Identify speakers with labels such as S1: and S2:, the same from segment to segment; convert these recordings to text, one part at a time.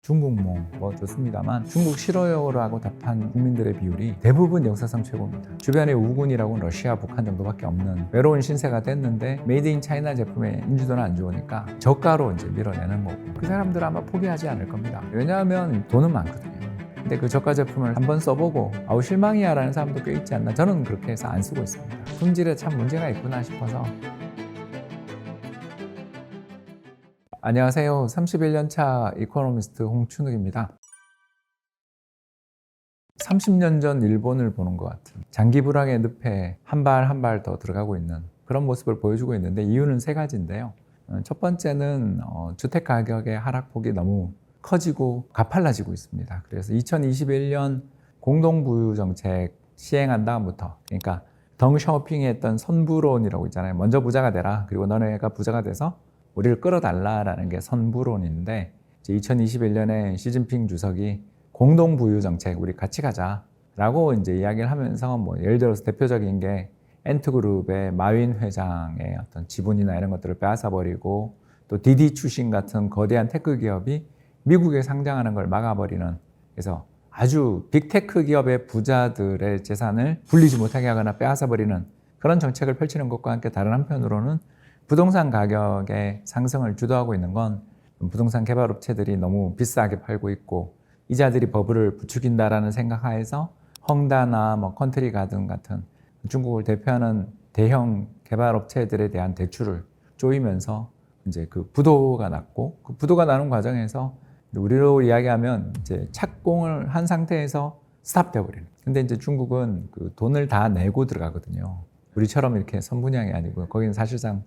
S1: 중국 뭐 좋습니다만 중국 싫어요라고 답한 국민들의 비율이 대부분 역사상 최고입니다. 주변에 우군이라고는 러시아, 북한 정도밖에 없는 외로운 신세가 됐는데 메이드 인 차이나 제품의 인지도는 안 좋으니까 저가로 이제 밀어내는 거고 그 사람들은 아마 포기하지 않을 겁니다. 왜냐하면 돈은 많거든요. 근데 그 저가 제품을 한번 써보고 아우 실망이야 라는 사람도 꽤 있지 않나. 저는 그렇게 해서 안 쓰고 있습니다. 품질에 참 문제가 있구나 싶어서. 안녕하세요. 31년 차 이코노미스트 홍춘욱입니다. 30년 전 일본을 보는 것 같은 장기 불황의 늪에 한 발 한 발 더 들어가고 있는 그런 모습을 보여주고 있는데 이유는 세 가지인데요. 첫 번째는 주택 가격의 하락폭이 너무 커지고 가팔라지고 있습니다. 그래서 2021년 공동부유 정책 시행한 다음부터, 그러니까 덩쇼핑 했던 선부론이라고 있잖아요. 먼저 부자가 되라. 그리고 너네가 부자가 돼서 우리를 끌어달라라는 게 선부론인데, 2021년에 시진핑 주석이 공동부유 정책 우리 같이 가자라고 이제 이야기를 하면서 뭐 예를 들어서 대표적인 게 엔트그룹의 마윈 회장의 어떤 지분이나 이런 것들을 빼앗아버리고 또 디디 추신 같은 거대한 테크 기업이 미국에 상장하는 걸 막아버리는, 그래서 아주 빅테크 기업의 부자들의 재산을 불리지 못하게 하거나 빼앗아버리는 그런 정책을 펼치는 것과 함께 다른 한편으로는 부동산 가격의 상승을 주도하고 있는 건 부동산 개발업체들이 너무 비싸게 팔고 있고 이자들이 버블을 부추긴다라는 생각하에서 헝다나 뭐 컨트리 가든 같은 중국을 대표하는 대형 개발업체들에 대한 대출을 조이면서 이제 그 부도가 났고, 그 부도가 나는 과정에서 우리로 이야기하면 이제 착공을 한 상태에서 스탑되어 버리는. 근데 이제 중국은 그 돈을 다 내고 들어가거든요. 우리처럼 이렇게 선분양이 아니고 거기는 사실상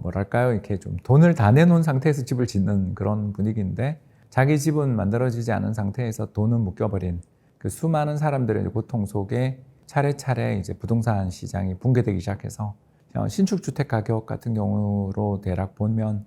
S1: 뭐랄까요, 이렇게 좀 돈을 다 내놓은 상태에서 집을 짓는 그런 분위기인데, 자기 집은 만들어지지 않은 상태에서 돈은 묶여버린 그 수많은 사람들의 고통 속에 차례차례 이제 부동산 시장이 붕괴되기 시작해서 신축 주택 가격 같은 경우로 대략 보면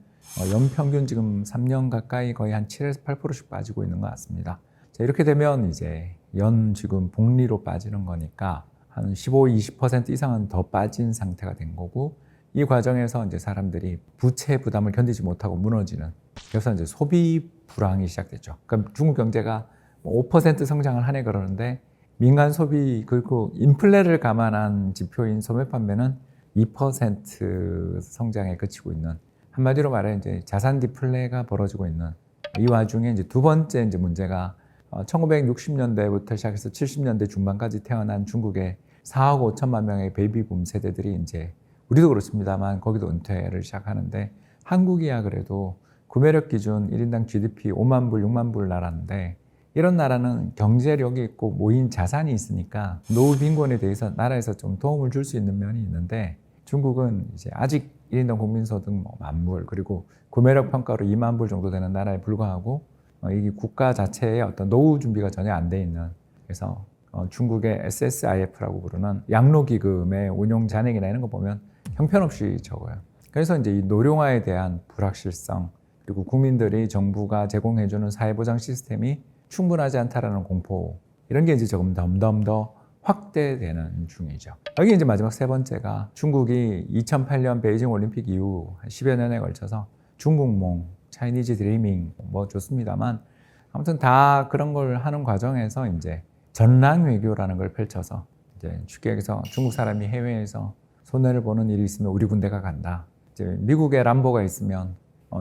S1: 연평균 지금 3년 가까이 거의 한 7에서 8%씩 빠지고 있는 것 같습니다. 자, 이렇게 되면 이제 연 지금 복리로 빠지는 거니까 한 15, 20% 이상은 더 빠진 상태가 된 거고, 이 과정에서 이제 사람들이 부채 부담을 견디지 못하고 무너지는, 그래서 이제 소비 불황이 시작됐죠. 그러니까 중국 경제가 5% 성장을 한 해 그러는데 민간 소비 그리고 인플레를 감안한 지표인 소매 판매는 2% 성장에 그치고 있는, 한마디로 말해 이제 자산 디플레가 벌어지고 있는 이 와중에 이제 두 번째 이제 문제가 1960년대부터 시작해서 70년대 중반까지 태어난 중국의 4억 5천만 명의 베이비붐 세대들이 이제 우리도 그렇습니다만 거기도 은퇴를 시작하는데, 한국이야 그래도 구매력 기준 1인당 GDP 5만 불, 6만 불 나라인데, 이런 나라는 경제력이 있고 모인 자산이 있으니까 노후 빈곤에 대해서 나라에서 좀 도움을 줄 수 있는 면이 있는데, 중국은 이제 아직 1인당 국민소득 뭐 10,000불, 그리고 구매력 평가로 2만 불 정도 되는 나라에 불과하고 이게 국가 자체의 어떤 노후 준비가 전혀 안 돼 있는, 그래서 중국의 SSIF라고 부르는 양로기금의 운용 잔액이나 이런 거 보면 형편없이 적어요. 그래서 이제 이 노령화에 대한 불확실성, 그리고 국민들이 정부가 제공해주는 사회보장 시스템이 충분하지 않다라는 공포, 이런 게 이제 조금 덤덤 더 확대되는 중이죠. 여기 이제 마지막 세 번째가 중국이 2008년 베이징 올림픽 이후 한 10여 년에 걸쳐서 중국몽, 차이니즈 드리밍 뭐 좋습니다만 아무튼 다 그런 걸 하는 과정에서 이제 전랑 외교라는 걸 펼쳐서 이제 쉽게 얘기해서 중국 사람이 해외에서 손해를 보는 일이 있으면 우리 군대가 간다. 이제 미국에 람보가 있으면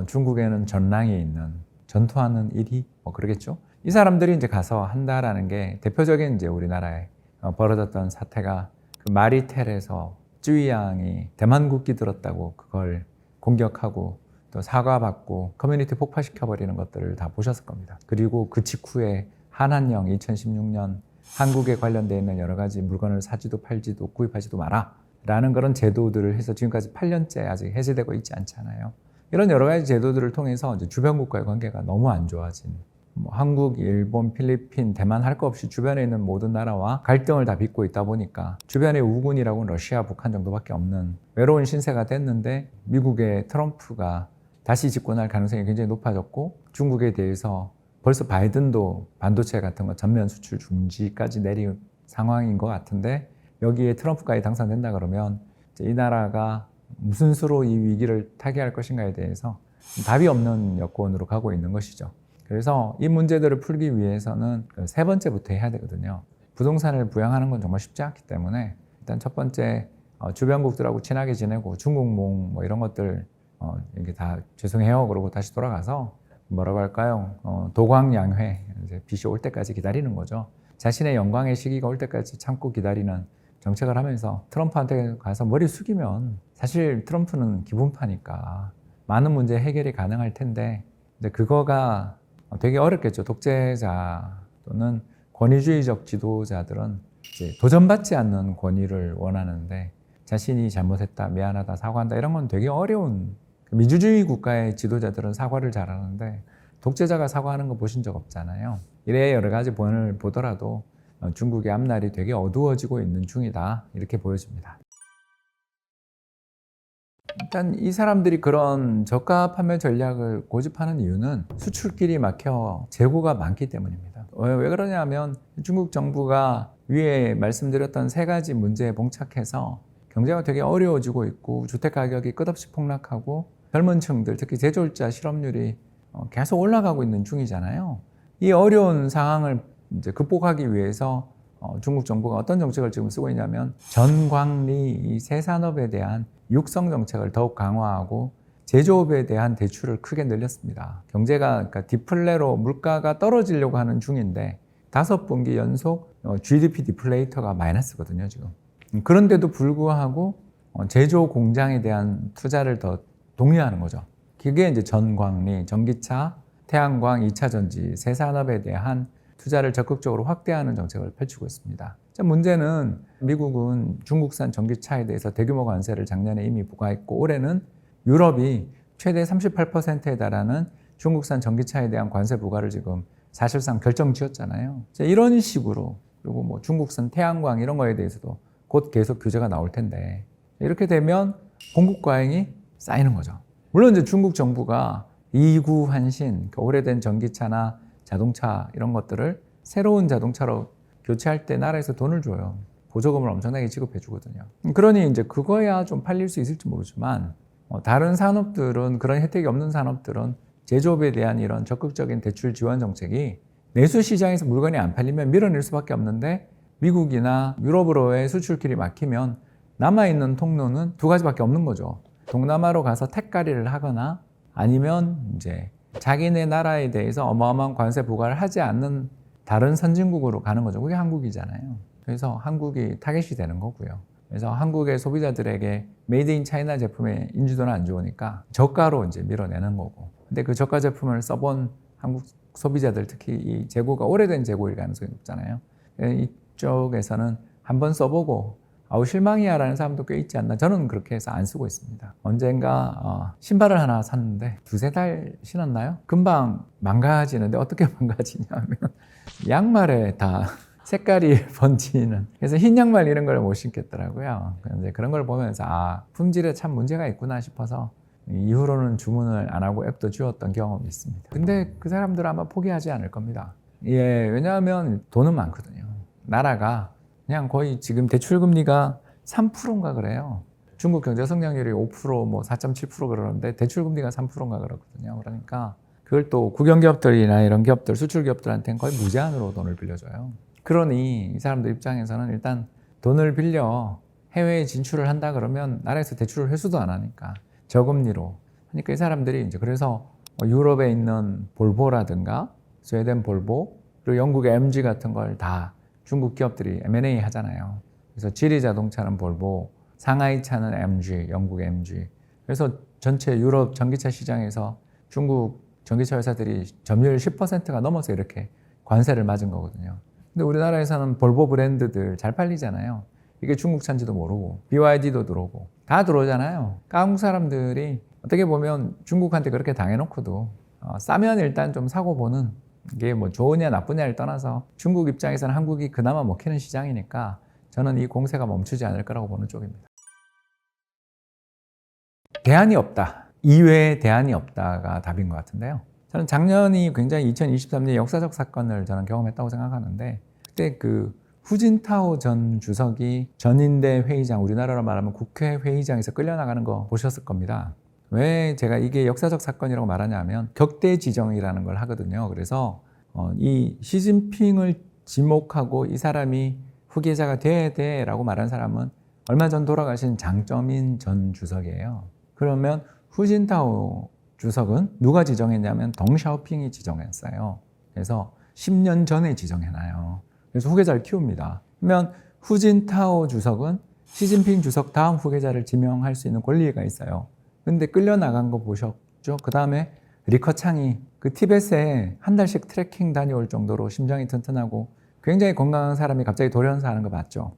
S1: 중국에는 전랑이 있는 전투하는 일이 뭐 그러겠죠. 이 사람들이 이제 가서 한다라는 게 대표적인 이제 우리나라에 벌어졌던 사태가 그 마리텔에서 쯔위양이 대만 국기 들었다고 그걸 공격하고 또 사과받고 커뮤니티 폭파시켜버리는 것들을 다 보셨을 겁니다. 그리고 그 직후에 한한령 2016년 한국에 관련되어 있는 여러 가지 물건을 사지도 팔지도 구입하지도 마라 라는 그런 제도들을 해서 지금까지 8년째 아직 해제되고 있지 않잖아요. 이런 여러 가지 제도들을 통해서 이제 주변국과의 관계가 너무 안 좋아진, 뭐 한국, 일본, 필리핀, 대만 할 거 없이 주변에 있는 모든 나라와 갈등을 다 빚고 있다 보니까 주변에 우군이라고는 러시아, 북한 정도밖에 없는 외로운 신세가 됐는데, 미국의 트럼프가 다시 집권할 가능성이 굉장히 높아졌고, 중국에 대해서 벌써 바이든도 반도체 같은 거 전면 수출 중지까지 내린 상황인 것 같은데, 여기에 트럼프까지 당선된다 그러면 이제 이 나라가 무슨 수로 이 위기를 타개할 것인가에 대해서 답이 없는 여건으로 가고 있는 것이죠. 그래서 이 문제들을 풀기 위해서는 세 번째부터 해야 되거든요. 부동산을 부양하는 건 정말 쉽지 않기 때문에 일단 첫 번째 주변국들하고 친하게 지내고 중국몽 뭐 이런 것들 이게 다 죄송해요 그러고 다시 돌아가서 뭐라고 할까요? 도광양회 이제 빛이 올 때까지 기다리는 거죠. 자신의 영광의 시기가 올 때까지 참고 기다리는 정책을 하면서 트럼프한테 가서 머리 숙이면 사실 트럼프는 기분파니까 많은 문제 해결이 가능할 텐데 근데 그거가 되게 어렵겠죠. 독재자 또는 권위주의적 지도자들은 이제 도전받지 않는 권위를 원하는데 자신이 잘못했다, 미안하다, 사과한다 이런 건 되게 어려운 민주주의 국가의 지도자들은 사과를 잘하는데 독재자가 사과하는 거 보신 적 없잖아요. 이래 여러 가지 본을 보더라도 중국의 앞날이 되게 어두워지고 있는 중이다 이렇게 보여집니다. 일단 이 사람들이 그런 저가 판매 전략을 고집하는 이유는 수출길이 막혀 재고가 많기 때문입니다. 왜 그러냐면 중국 정부가 위에 말씀드렸던 세 가지 문제에 봉착해서 경제가 되게 어려워지고 있고 주택 가격이 끝없이 폭락하고 젊은 층들 특히 제조업자 실업률이 계속 올라가고 있는 중이잖아요. 이 어려운 상황을 이제 극복하기 위해서 중국 정부가 어떤 정책을 지금 쓰고 있냐면 전광리 이 새 산업에 대한 육성 정책을 더욱 강화하고 제조업에 대한 대출을 크게 늘렸습니다. 경제가 그러니까 디플레로 물가가 떨어지려고 하는 중인데 5분기 연속 GDP 디플레이터가 마이너스거든요, 지금. 그런데도 불구하고 제조 공장에 대한 투자를 더 독려하는 거죠. 그게 이제 전광리, 전기차, 태양광, 2차 전지, 새 산업에 대한 투자를 적극적으로 확대하는 정책을 펼치고 있습니다. 문제는 미국은 중국산 전기차에 대해서 대규모 관세를 작년에 이미 부과했고 올해는 유럽이 최대 38%에 달하는 중국산 전기차에 대한 관세 부과를 지금 사실상 결정지었잖아요. 이런 식으로 그리고 뭐 중국산 태양광 이런 거에 대해서도 곧 계속 규제가 나올 텐데 이렇게 되면 공급 과잉이 쌓이는 거죠. 물론 이제 중국 정부가 이구환신, 오래된 전기차나 자동차 이런 것들을 새로운 자동차로 교체할 때 나라에서 돈을 줘요. 보조금을 엄청나게 지급해 주거든요. 그러니 이제 그거야 좀 팔릴 수 있을지 모르지만 다른 산업들은 그런 혜택이 없는 산업들은 제조업에 대한 이런 적극적인 대출 지원 정책이 내수 시장에서 물건이 안 팔리면 밀어낼 수밖에 없는데 미국이나 유럽으로의 수출길이 막히면 남아있는 통로는 두 가지밖에 없는 거죠. 동남아로 가서 택가리를 하거나 아니면 이제 자기네 나라에 대해서 어마어마한 관세 부과를 하지 않는 다른 선진국으로 가는 거죠. 그게 한국이잖아요. 그래서 한국이 타겟이 되는 거고요. 그래서 한국의 소비자들에게 메이드 인 차이나 제품의 인지도는 안 좋으니까 저가로 이제 밀어내는 거고. 근데 그 저가 제품을 써본 한국 소비자들 특히 이 재고가 오래된 재고일 가능성이 높잖아요. 이쪽에서는 한번 써보고 아우 실망이야 라는 사람도 꽤 있지 않나. 저는 그렇게 해서 안 쓰고 있습니다. 언젠가 신발을 하나 샀는데 2-3달 신었나요? 금방 망가지는데 어떻게 망가지냐면 양말에 다 색깔이 번지는. 그래서 흰 양말 이런 걸 못 신겠더라고요. 그런데 그런 걸 보면서 품질에 참 문제가 있구나 싶어서 이후로는 주문을 안 하고 앱도 지웠던 경험이 있습니다. 근데 그 사람들은 아마 포기하지 않을 겁니다. 왜냐하면 돈은 많거든요. 나라가 그냥 거의 지금 대출금리가 3%인가 그래요. 중국 경제 성장률이 5%, 뭐 4.7% 그러는데 대출금리가 3%인가 그렇거든요. 그러니까 그걸 또 국영기업들이나 이런 기업들, 수출기업들한테는 거의 무제한으로 돈을 빌려줘요. 그러니 이 사람들 입장에서는 일단 돈을 빌려 해외에 진출을 한다 그러면 나라에서 대출을 회수도 안 하니까 저금리로 하니까 이 사람들이 이제 그래서 유럽에 있는 볼보라든가 스웨덴 볼보 그리고 영국의 MG 같은 걸 다 중국 기업들이 M&A 하잖아요. 그래서 지리 자동차는 볼보, 상하이 차는 MG, 영국 MG. 그래서 전체 유럽 전기차 시장에서 중국 전기차 회사들이 점유율 10%가 넘어서 이렇게 관세를 맞은 거거든요. 근데 우리나라에서는 볼보 브랜드들 잘 팔리잖아요. 이게 중국 차인지도 모르고 BYD도 들어오고 다 들어오잖아요. 한국 사람들이 어떻게 보면 중국한테 그렇게 당해놓고도 싸면 일단 좀 사고 보는 이게 뭐 좋으냐 나쁘냐를 떠나서 중국 입장에서는 한국이 그나마 먹히는 시장이니까 저는 이 공세가 멈추지 않을 거라고 보는 쪽입니다. 대안이 없다. 이외에 대안이 없다가 답인 것 같은데요. 저는 작년이 굉장히 2023년 역사적 사건을 저는 경험했다고 생각하는데 그때 그 후진타오 전 주석이 전인대 회의장, 우리나라로 말하면 국회 회의장에서 끌려나가는 거 보셨을 겁니다. 왜 제가 이게 역사적 사건이라고 말하냐면 격대 지정이라는 걸 하거든요. 그래서 이 시진핑을 지목하고 이 사람이 후계자가 돼야 돼라고 말한 사람은 얼마 전 돌아가신 장쩌민 전 주석이에요. 그러면 후진타오 주석은 누가 지정했냐면 덩샤오핑이 지정했어요. 그래서 10년 전에 지정해놔요. 그래서 후계자를 키웁니다. 그러면 후진타오 주석은 시진핑 주석 다음 후계자를 지명할 수 있는 권리가 있어요. 근데 끌려나간 거 보셨죠? 그 다음에 리커창이 그 티벳에 한 달씩 트레킹 다녀올 정도로 심장이 튼튼하고 굉장히 건강한 사람이 갑자기 돌연사 하는 거 봤죠?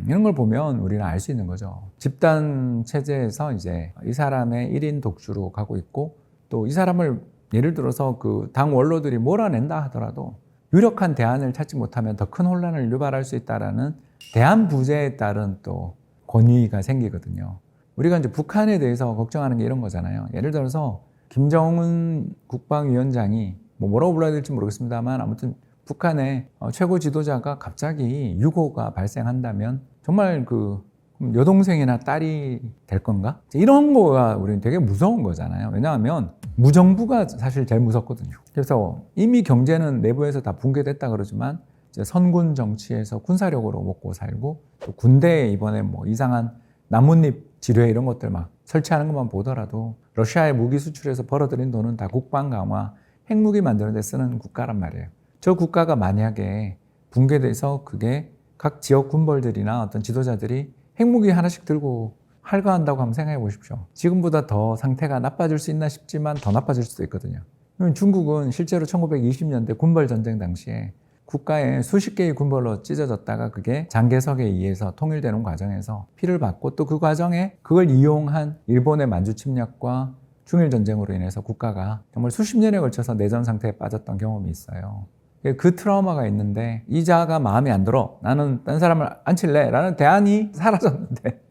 S1: 이런 걸 보면 우리는 알 수 있는 거죠. 집단 체제에서 이제 이 사람의 1인 독주로 가고 있고 또 이 사람을 예를 들어서 그 당 원로들이 몰아낸다 하더라도 유력한 대안을 찾지 못하면 더 큰 혼란을 유발할 수 있다라는 대안 부재에 따른 또 권위가 생기거든요. 우리가 이제 북한에 대해서 걱정하는 게 이런 거잖아요. 예를 들어서 김정은 국방위원장이 뭐라고 불러야 될지 모르겠습니다만 아무튼 북한의 최고 지도자가 갑자기 유고가 발생한다면 정말 그 여동생이나 딸이 될 건가? 이런 거가 우리는 되게 무서운 거잖아요. 왜냐하면 무정부가 사실 제일 무섭거든요. 그래서 이미 경제는 내부에서 다 붕괴됐다 그러지만 이제 선군 정치에서 군사력으로 먹고 살고 또 군대에 이번에 뭐 이상한 나뭇잎 지뢰 이런 것들 막 설치하는 것만 보더라도 러시아의 무기 수출에서 벌어들인 돈은 다 국방 강화, 핵무기 만드는 데 쓰는 국가란 말이에요. 저 국가가 만약에 붕괴돼서 그게 각 지역 군벌들이나 어떤 지도자들이 핵무기 하나씩 들고 활가한다고 한번 생각해 보십시오. 지금보다 더 상태가 나빠질 수 있나 싶지만 더 나빠질 수도 있거든요. 중국은 실제로 1920년대 군벌 전쟁 당시에 국가에 수십 개의 군벌로 찢어졌다가 그게 장개석에 의해서 통일되는 과정에서 피를 받고 또 그 과정에 그걸 이용한 일본의 만주 침략과 중일 전쟁으로 인해서 국가가 정말 수십 년에 걸쳐서 내전 상태에 빠졌던 경험이 있어요. 그 트라우마가 있는데 이자가 마음에 안 들어. 나는 딴 사람을 안 칠래. 라는 대안이 사라졌는데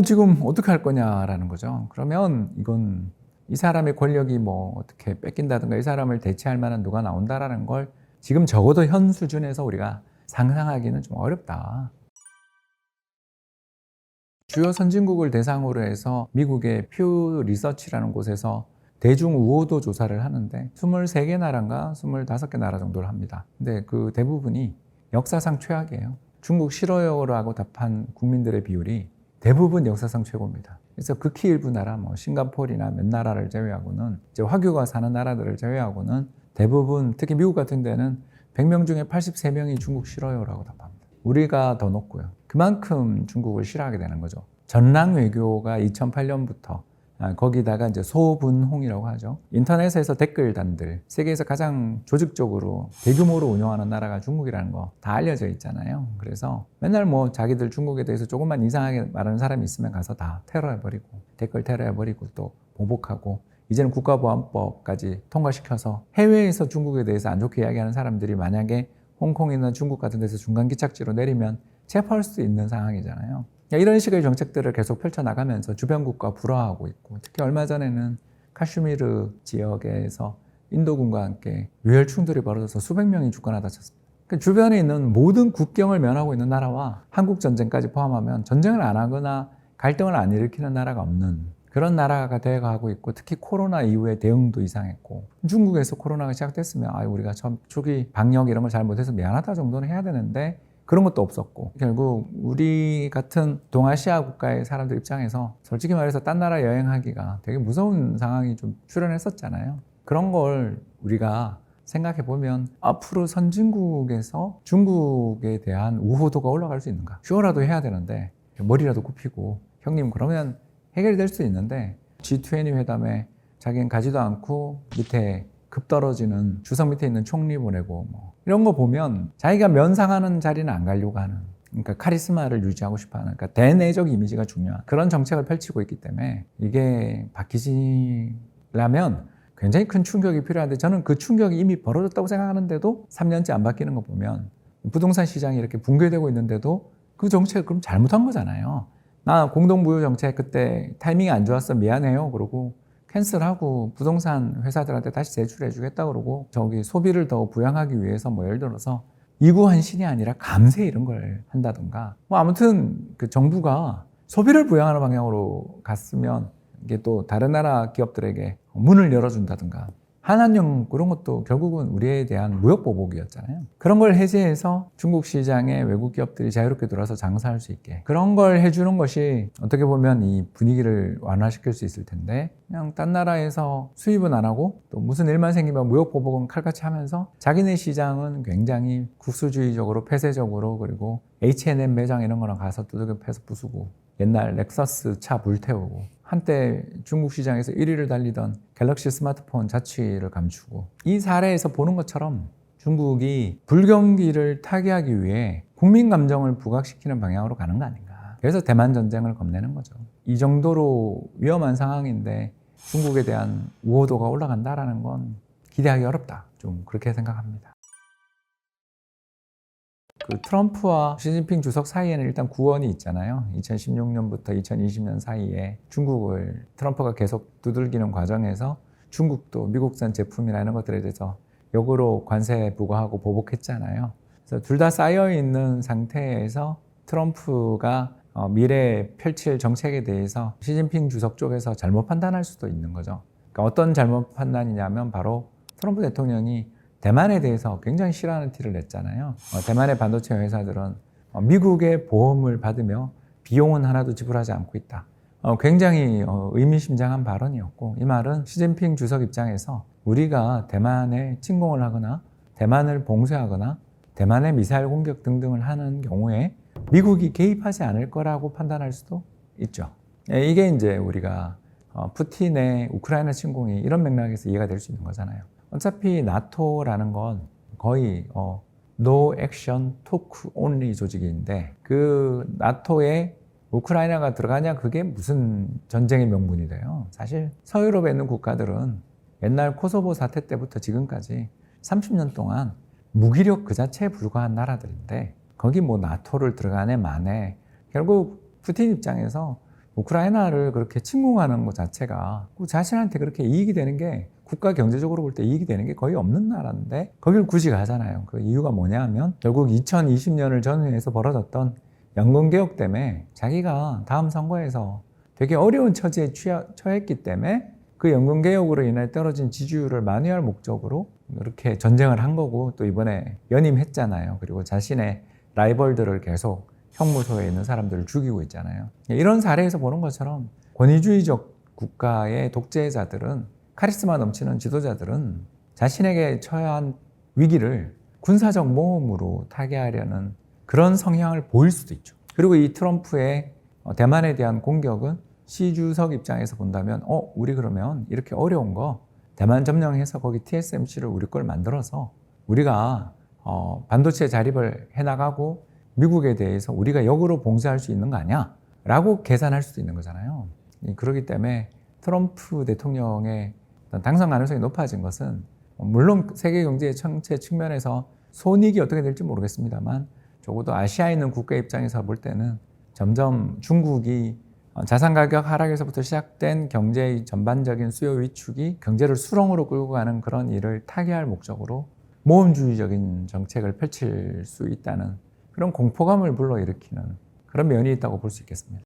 S1: 지금 어떻게 할 거냐라는 거죠. 그러면 이건 이 사람의 권력이 뭐 어떻게 뺏긴다든가 이 사람을 대체할 만한 누가 나온다라는 걸 지금 적어도 현 수준에서 우리가 상상하기는 좀 어렵다. 주요 선진국을 대상으로 해서 미국의 퓨 리서치라는 곳에서 대중 우호도 조사를 하는데 23개 나라인가 25개 나라 정도를 합니다. 근데 그 대부분이 역사상 최악이에요. 중국 싫어요라고 답한 국민들의 비율이 대부분 역사상 최고입니다. 그래서 극히 일부 나라, 뭐 싱가포르나 몇 나라를 제외하고는 이제 화교가 사는 나라들을 제외하고는 대부분 특히 미국 같은 데는 100명 중에 83명이 중국 싫어요라고 답합니다. 우리가 더 높고요. 그만큼 중국을 싫어하게 되는 거죠. 전랑 외교가 2008년부터 거기다가 이제 소분홍이라고 하죠. 인터넷에서 댓글단들 세계에서 가장 조직적으로 대규모로 운영하는 나라가 중국이라는 거 다 알려져 있잖아요. 그래서 맨날 뭐 자기들 중국에 대해서 조금만 이상하게 말하는 사람이 있으면 가서 다 테러해버리고 댓글 테러해버리고 또 보복하고 이제는 국가보안법까지 통과시켜서 해외에서 중국에 대해서 안 좋게 이야기하는 사람들이 만약에 홍콩이나 중국 같은 데서 중간기착지로 내리면 체포할 수 있는 상황이잖아요. 이런 식의 정책들을 계속 펼쳐나가면서 주변국과 불화하고 있고 특히 얼마 전에는 카슈미르 지역에서 인도군과 함께 유혈 충돌이 벌어져서 수백 명이 죽거나 다쳤습니다. 주변에 있는 모든 국경을 면하고 있는 나라와 한국 전쟁까지 포함하면 전쟁을 안 하거나 갈등을 안 일으키는 나라가 없는 그런 나라가 되어가고 있고 특히 코로나 이후에 대응도 이상했고 중국에서 코로나가 시작됐으면 우리가 초기 방역 이런 걸 잘못해서 미안하다 정도는 해야 되는데 그런 것도 없었고 결국 우리 같은 동아시아 국가의 사람들 입장에서 솔직히 말해서 딴 나라 여행하기가 되게 무서운 상황이 좀 출현했었잖아요. 그런 걸 우리가 생각해 보면 앞으로 선진국에서 중국에 대한 우호도가 올라갈 수 있는가? 쇼라도 해야 되는데 머리라도 굽히고 형님 그러면 해결이 될 수 있는데 G20 회담에 자기는 가지도 않고 밑에 급 떨어지는 주석 밑에 있는 총리 보내고 뭐 이런 거 보면 자기가 면상하는 자리는 안 가려고 하는 그러니까 카리스마를 유지하고 싶어하는 그러니까 대내적 이미지가 중요한 그런 정책을 펼치고 있기 때문에 이게 바뀌려면 굉장히 큰 충격이 필요한데 저는 그 충격이 이미 벌어졌다고 생각하는데도 3년째 안 바뀌는 거 보면 부동산 시장이 이렇게 붕괴되고 있는데도 그 정책을 그럼 잘못한 거잖아요. 나 공동부유 정책 그때 타이밍이 안 좋았어 미안해요 그러고 캔슬하고 부동산 회사들한테 다시 제출해 주겠다 그러고 저기 소비를 더 부양하기 위해서 뭐 예를 들어서 이구환신이 아니라 감세 이런 걸 한다든가 뭐 아무튼 그 정부가 소비를 부양하는 방향으로 갔으면 이게 또 다른 나라 기업들에게 문을 열어준다든가 한한령 그런 것도 결국은 우리에 대한 무역 보복이었잖아요. 그런 걸 해제해서 중국 시장에 외국 기업들이 자유롭게 들어와서 장사할 수 있게 그런 걸 해주는 것이 어떻게 보면 이 분위기를 완화시킬 수 있을 텐데 그냥 딴 나라에서 수입은 안 하고 또 무슨 일만 생기면 무역 보복은 칼같이 하면서 자기네 시장은 굉장히 국수주의적으로 폐쇄적으로 그리고 H&M 매장 이런 거랑 가서 두들겨 패서 부수고 옛날 렉서스 차 불태우고 한때 중국 시장에서 1위를 달리던 갤럭시 스마트폰 자취를 감추고 이 사례에서 보는 것처럼 중국이 불경기를 타개하기 위해 국민 감정을 부각시키는 방향으로 가는 거 아닌가. 그래서 대만 전쟁을 겁내는 거죠. 이 정도로 위험한 상황인데 중국에 대한 우호도가 올라간다라는 건 기대하기 어렵다. 좀 그렇게 생각합니다. 그 트럼프와 시진핑 주석 사이에는 일단 구원이 있잖아요. 2016년부터 2020년 사이에 중국을 트럼프가 계속 두들기는 과정에서 중국도 미국산 제품이나 이런 것들에 대해서 역으로 관세 부과하고 보복했잖아요. 그래서 둘 다 쌓여 있는 상태에서 트럼프가 미래에 펼칠 정책에 대해서 시진핑 주석 쪽에서 잘못 판단할 수도 있는 거죠. 그러니까 어떤 잘못 판단이냐면 바로 트럼프 대통령이 대만에 대해서 굉장히 싫어하는 티를 냈잖아요. 대만의 반도체 회사들은 미국의 보험을 받으며 비용은 하나도 지불하지 않고 있다. 굉장히 의미심장한 발언이었고 이 말은 시진핑 주석 입장에서 우리가 대만에 침공을 하거나 대만을 봉쇄하거나 대만의 미사일 공격 등등을 하는 경우에 미국이 개입하지 않을 거라고 판단할 수도 있죠. 이게 이제 우리가 푸틴의 우크라이나 침공이 이런 맥락에서 이해가 될 수 있는 거잖아요. 어차피 나토라는 건 거의 No Action Talk Only 조직인데 그 나토에 우크라이나가 들어가냐 그게 무슨 전쟁의 명분이 돼요. 사실 서유럽에 있는 국가들은 옛날 코소보 사태 때부터 지금까지 30년 동안 무기력 그 자체에 불과한 나라들인데 거기 뭐 나토를 들어가네 마네 결국 푸틴 입장에서 우크라이나를 그렇게 침공하는 것 자체가 자신한테 그렇게 이익이 되는 게 국가 경제적으로 볼 때 이익이 되는 게 거의 없는 나라인데 거길 굳이 가잖아요. 그 이유가 뭐냐 하면 결국 2020년을 전후해서 벌어졌던 연금개혁 때문에 자기가 다음 선거에서 되게 어려운 처지에 처했기 때문에 그 연금개혁으로 인해 떨어진 지지율을 만회할 목적으로 이렇게 전쟁을 한 거고 또 이번에 연임했잖아요. 그리고 자신의 라이벌들을 계속 형무소에 있는 사람들을 죽이고 있잖아요. 이런 사례에서 보는 것처럼 권위주의적 국가의 독재자들은 카리스마 넘치는 지도자들은 자신에게 처한 위기를 군사적 모험으로 타개하려는 그런 성향을 보일 수도 있죠. 그리고 이 트럼프의 대만에 대한 공격은 시 주석 입장에서 본다면 우리 그러면 이렇게 어려운 거 대만 점령해서 거기 TSMC를 우리 걸 만들어서 우리가 반도체 자립을 해나가고 미국에 대해서 우리가 역으로 봉쇄할 수 있는 거 아니야? 라고 계산할 수도 있는 거잖아요. 그렇기 때문에 트럼프 대통령의 당선 가능성이 높아진 것은 물론 세계 경제의 전체 측면에서 손익이 어떻게 될지 모르겠습니다만 적어도 아시아에 있는 국가 입장에서 볼 때는 점점 중국이 자산 가격 하락에서부터 시작된 경제의 전반적인 수요 위축이 경제를 수렁으로 끌고 가는 그런 일을 타개할 목적으로 모험주의적인 정책을 펼칠 수 있다는 그런 공포감을 불러일으키는 그런 면이 있다고 볼 수 있겠습니다.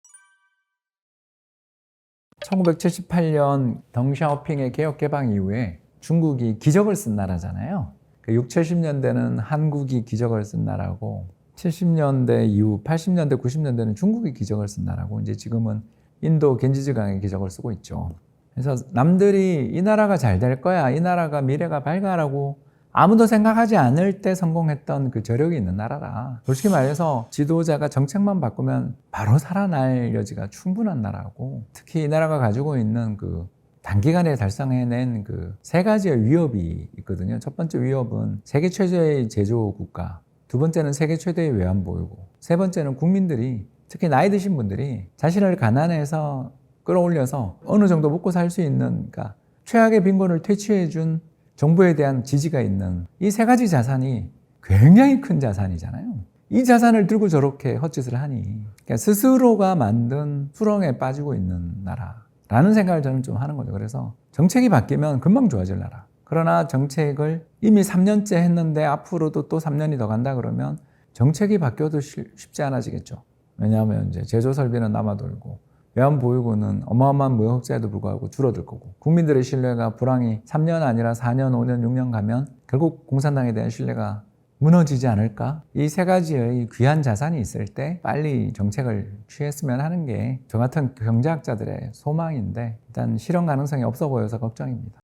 S1: 1978년 덩샤오핑의 개혁 개방 이후에 중국이 기적을 쓴 나라잖아요. 60, 70년대는 한국이 기적을 쓴 나라고 70년대 이후 80년대, 90년대는 중국이 기적을 쓴 나라고 이제 지금은 인도 겐지즈강의 기적을 쓰고 있죠. 그래서 남들이 이 나라가 잘 될 거야, 이 나라가 미래가 밝아라고 아무도 생각하지 않을 때 성공했던 그 저력이 있는 나라라. 솔직히 말해서 지도자가 정책만 바꾸면 바로 살아날 여지가 충분한 나라고 특히 이 나라가 가지고 있는 그 단기간에 달성해낸 그 세 가지의 위협이 있거든요. 첫 번째 위협은 세계 최저의 제조 국가, 두 번째는 세계 최대의 외환보유고, 세 번째는 국민들이 특히 나이 드신 분들이 자신을 가난해서 끌어올려서 어느 정도 먹고 살 수 있는 그러니까 최악의 빈곤을 퇴치해준 정부에 대한 지지가 있는 이 세 가지 자산이 굉장히 큰 자산이잖아요. 이 자산을 들고 저렇게 헛짓을 하니 그러니까 스스로가 만든 수렁에 빠지고 있는 나라라는 생각을 저는 좀 하는 거죠. 그래서 정책이 바뀌면 금방 좋아질 나라. 그러나 정책을 이미 3년째 했는데 앞으로도 또 3년이 더 간다 그러면 정책이 바뀌어도 쉽지 않아지겠죠. 왜냐하면 이제 제조 설비는 남아돌고 외환보유고는 어마어마한 무역흑자에도 불구하고 줄어들 거고 국민들의 신뢰가 불황이 3년 아니라 4년, 5년, 6년 가면 결국 공산당에 대한 신뢰가 무너지지 않을까? 이 세 가지의 귀한 자산이 있을 때 빨리 정책을 취했으면 하는 게 저 같은 경제학자들의 소망인데 일단 실현 가능성이 없어 보여서 걱정입니다.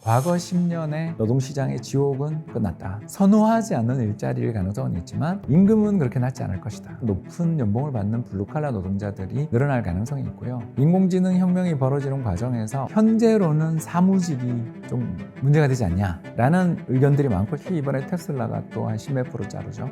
S1: 과거 10년의 노동시장의 지옥은 끝났다. 선호하지 않는 일자리일 가능성은 있지만 임금은 그렇게 낮지 않을 것이다. 높은 연봉을 받는 블루칼라 노동자들이 늘어날 가능성이 있고요. 인공지능 혁명이 벌어지는 과정에서 현재로는 사무직이 좀 문제가 되지 않냐라는 의견들이 많고 특히 이번에 테슬라가 또 한 10몇 프로 자르죠.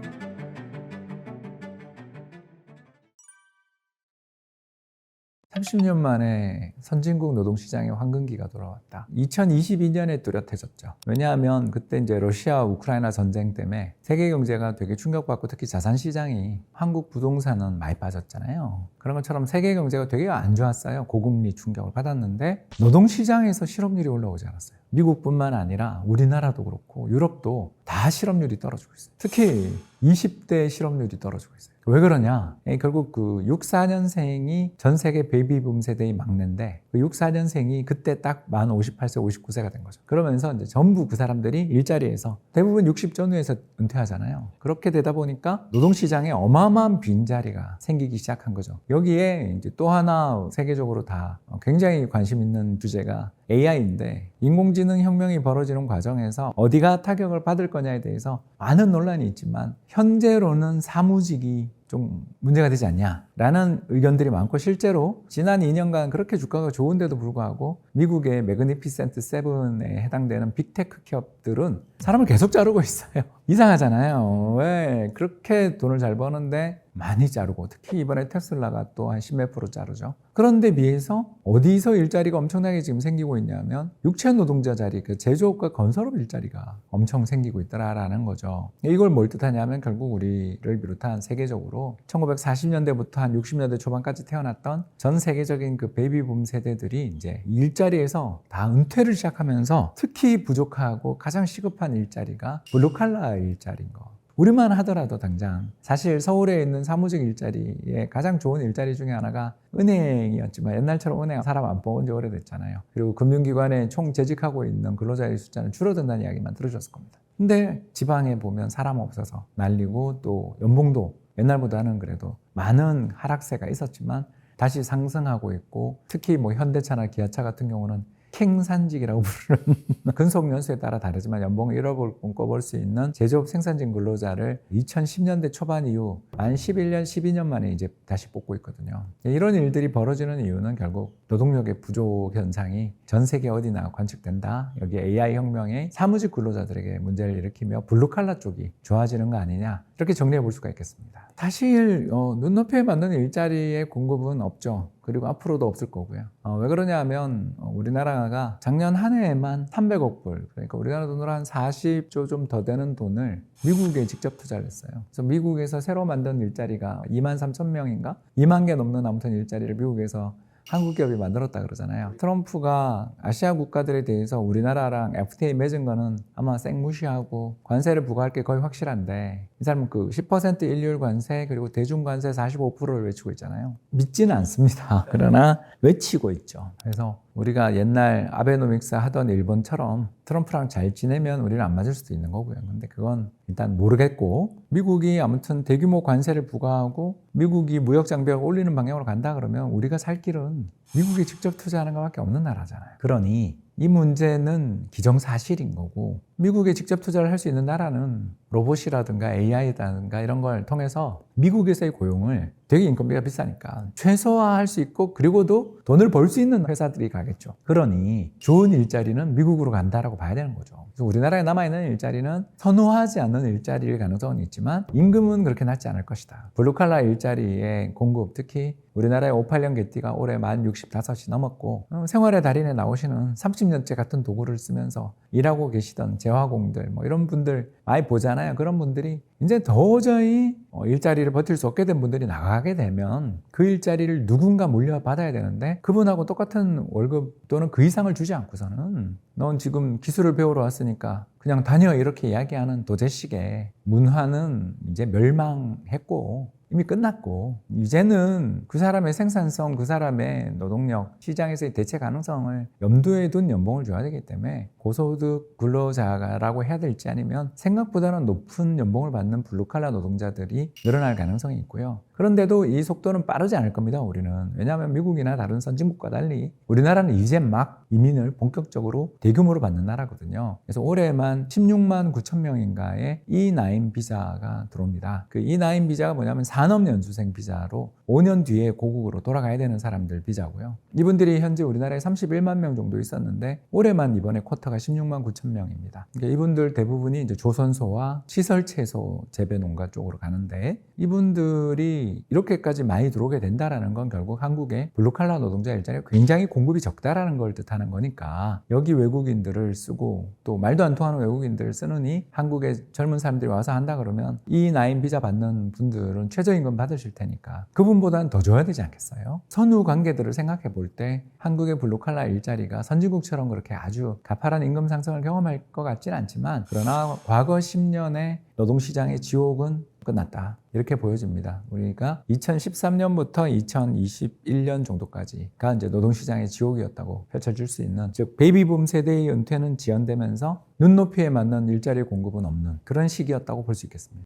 S1: 30년 만에 선진국 노동시장의 황금기가 돌아왔다. 2022년에 뚜렷해졌죠. 왜냐하면 그때 이제 러시아 우크라이나 전쟁 때문에 세계 경제가 되게 충격받고 특히 자산시장이 한국 부동산은 많이 빠졌잖아요. 그런 것처럼 세계 경제가 되게 안 좋았어요. 고금리 충격을 받았는데 노동시장에서 실업률이 올라오지 않았어요. 미국뿐만 아니라 우리나라도 그렇고 유럽도 다 실업률이 떨어지고 있어요. 특히 20대 실업률이 떨어지고 있어요. 왜 그러냐? 결국 그 64년생이 전 세계 베이비붐 세대의 막내인데 그 64년생이 그때 딱 만 58세, 59세가 된 거죠. 그러면서 이제 전부 그 사람들이 일자리에서 대부분 60 전후에서 은퇴하잖아요. 그렇게 되다 보니까 노동시장에 어마어마한 빈자리가 생기기 시작한 거죠. 여기에 이제 또 하나 세계적으로 다 굉장히 관심 있는 주제가 AI인데 인공지능 혁명이 벌어지는 과정에서 어디가 타격을 받을 거냐에 대해서 많은 논란이 있지만 현재로는 사무직이 좀 문제가 되지 않냐라는 의견들이 많고 실제로 지난 2년간 그렇게 주가가 좋은데도 불구하고 미국의 매그니피센트 세븐에 해당되는 빅테크 기업들은 사람을 계속 자르고 있어요. 이상하잖아요. 왜 그렇게 돈을 잘 버는데 많이 자르고 특히 이번에 테슬라가 또 한 10몇 프로 자르죠. 그런데 비해서 어디서 일자리가 엄청나게 지금 생기고 있냐면 육체 노동자 자리, 그 제조업과 건설업 일자리가 엄청 생기고 있다라는 거죠. 이걸 뭘 뜻하냐면 결국 우리를 비롯한 세계적으로 1940년대부터 한 60년대 초반까지 태어났던 전 세계적인 그 베이비붐 세대들이 이제 일자리에서 다 은퇴를 시작하면서 특히 부족하고 가장 시급한 일자리가 블루칼라 일자리인 거. 우리만 하더라도 당장 사실 서울에 있는 사무직 일자리에 가장 좋은 일자리 중에 하나가 은행이었지만 옛날처럼 은행 사람 안 뽑은 지 오래됐잖아요. 그리고 금융기관에 총 재직하고 있는 근로자의 숫자는 줄어든다는 이야기만 들으셨을 겁니다. 근데 지방에 보면 사람 없어서 난리고 또 연봉도 옛날보다는 그래도 많은 하락세가 있었지만 다시 상승하고 있고 특히 뭐 현대차나 기아차 같은 경우는 캥산직이라고 부르는 근속 연수에 따라 다르지만 연봉을 1억을 꿈꿔볼 수 있는 제조업 생산직 근로자를 2010년대 초반 이후 만 11년, 12년 만에 이제 다시 뽑고 있거든요. 이런 일들이 벌어지는 이유는 결국 노동력의 부족 현상이 전 세계 어디나 관측된다. 여기 AI 혁명에 사무직 근로자들에게 문제를 일으키며 블루칼라 쪽이 좋아지는 거 아니냐. 이렇게 정리해 볼 수가 있겠습니다. 사실 눈높이에 맞는 일자리의 공급은 없죠. 그리고 앞으로도 없을 거고요. 왜 그러냐 하면 우리나라가 작년 한 해에만 300억 불, 그러니까 우리나라 돈으로 한 40조 좀 더 되는 돈을 미국에 직접 투자를 했어요. 그래서 미국에서 새로 만든 일자리가 2만 3천 명인가? 2만 개 넘는 아무튼 일자리를 미국에서 한국 기업이 만들었다 그러잖아요. 트럼프가 아시아 국가들에 대해서 우리나라랑 FTA 맺은 거는 아마 생무시하고 관세를 부과할 게 거의 확실한데 이 사람은 그 10% 일률 관세 그리고 대중 관세 45%를 외치고 있잖아요. 믿지는 않습니다. 그러나 외치고 있죠. 그래서 우리가 옛날 아베노믹스 하던 일본처럼 트럼프랑 잘 지내면 우리는 안 맞을 수도 있는 거고요. 근데 그건 일단 모르겠고 미국이 아무튼 대규모 관세를 부과하고 미국이 무역 장벽을 올리는 방향으로 간다 그러면 우리가 살 길은 미국에 직접 투자하는 것밖에 없는 나라잖아요. 그러니 이 문제는 기정사실인 거고 미국에 직접 투자를 할 수 있는 나라는 로봇이라든가 AI라든가 이런 걸 통해서 미국에서의 고용을 되게 인건비가 비싸니까 최소화할 수 있고 그리고도 돈을 벌 수 있는 회사들이 가겠죠. 그러니 좋은 일자리는 미국으로 간다라고 봐야 되는 거죠. 그래서 우리나라에 남아있는 일자리는 선호하지 않는 일자리일 가능성은 있지만 임금은 그렇게 낮지 않을 것이다. 블루칼라 일자리의 공급, 특히 우리나라의 58년 개띠가 올해 만 65이 넘었고 생활의 달인에 나오시는 30년째 같은 도구를 쓰면서 일하고 계시던 재화공들 뭐 이런 분들 많이 보잖아요. 그런 분들이 이제 도저히 일자리를 버틸 수 없게 된 분들이 나가게 되면 그 일자리를 누군가 물려받아야 되는데 그분하고 똑같은 월급 또는 그 이상을 주지 않고서는 넌 지금 기술을 배우러 왔으니까 그냥 다녀 이렇게 이야기하는 도제식의 문화는 이제 멸망했고 이미 끝났고 이제는 그 사람의 생산성, 그 사람의 노동력, 시장에서의 대체 가능성을 염두에 둔 연봉을 줘야 되기 때문에 고소득 근로자라고 해야 될지 아니면 생각보다는 높은 연봉을 받는 블루칼라 노동자들이 늘어날 가능성이 있고요. 그런데도 이 속도는 빠르지 않을 겁니다, 우리는. 왜냐하면 미국이나 다른 선진국과 달리 우리나라는 이제 막 이민을 본격적으로 대규모로 받는 나라거든요. 그래서 올해만 16만 9천 명인가의 E9 비자가 들어옵니다. 그 E9 비자가 뭐냐면 산업연수생 비자로 5년 뒤에 고국으로 돌아가야 되는 사람들 비자고요. 이분들이 현재 우리나라에 31만 명 정도 있었는데 올해만 이번에 쿼터가 16만 9천 명입니다. 그러니까 이분들 대부분이 이제 조선소와 시설 채소 재배 농가 쪽으로 가는데 이분들이 이렇게까지 많이 들어오게 된다는 건 결국 한국의 블루칼라 노동자 일자리가 굉장히 공급이 적다라는 걸 뜻하는 거니까 여기 외국인들을 쓰고 또 말도 안 통하는 외국인들을 쓰느니 한국의 젊은 사람들이 와서 한다 그러면 E9 비자 받는 분들은 최저임금 받으실 테니까 그분보다는 더 줘야 되지 않겠어요? 선후 관계들을 생각해 볼 때 한국의 블루칼라 일자리가 선진국처럼 그렇게 아주 가파른 임금 상승을 경험할 것 같지는 않지만 그러나 과거 10년의 노동시장의 지옥은 끝났다. 이렇게 보여집니다. 우리가 2013년부터 2021년 정도까지가 이제 노동시장의 지옥이었다고 펼쳐질 수 있는, 즉 베이비붐 세대의 은퇴는 지연되면서 눈높이에 맞는 일자리 공급은 없는 그런 시기였다고 볼 수 있겠습니다.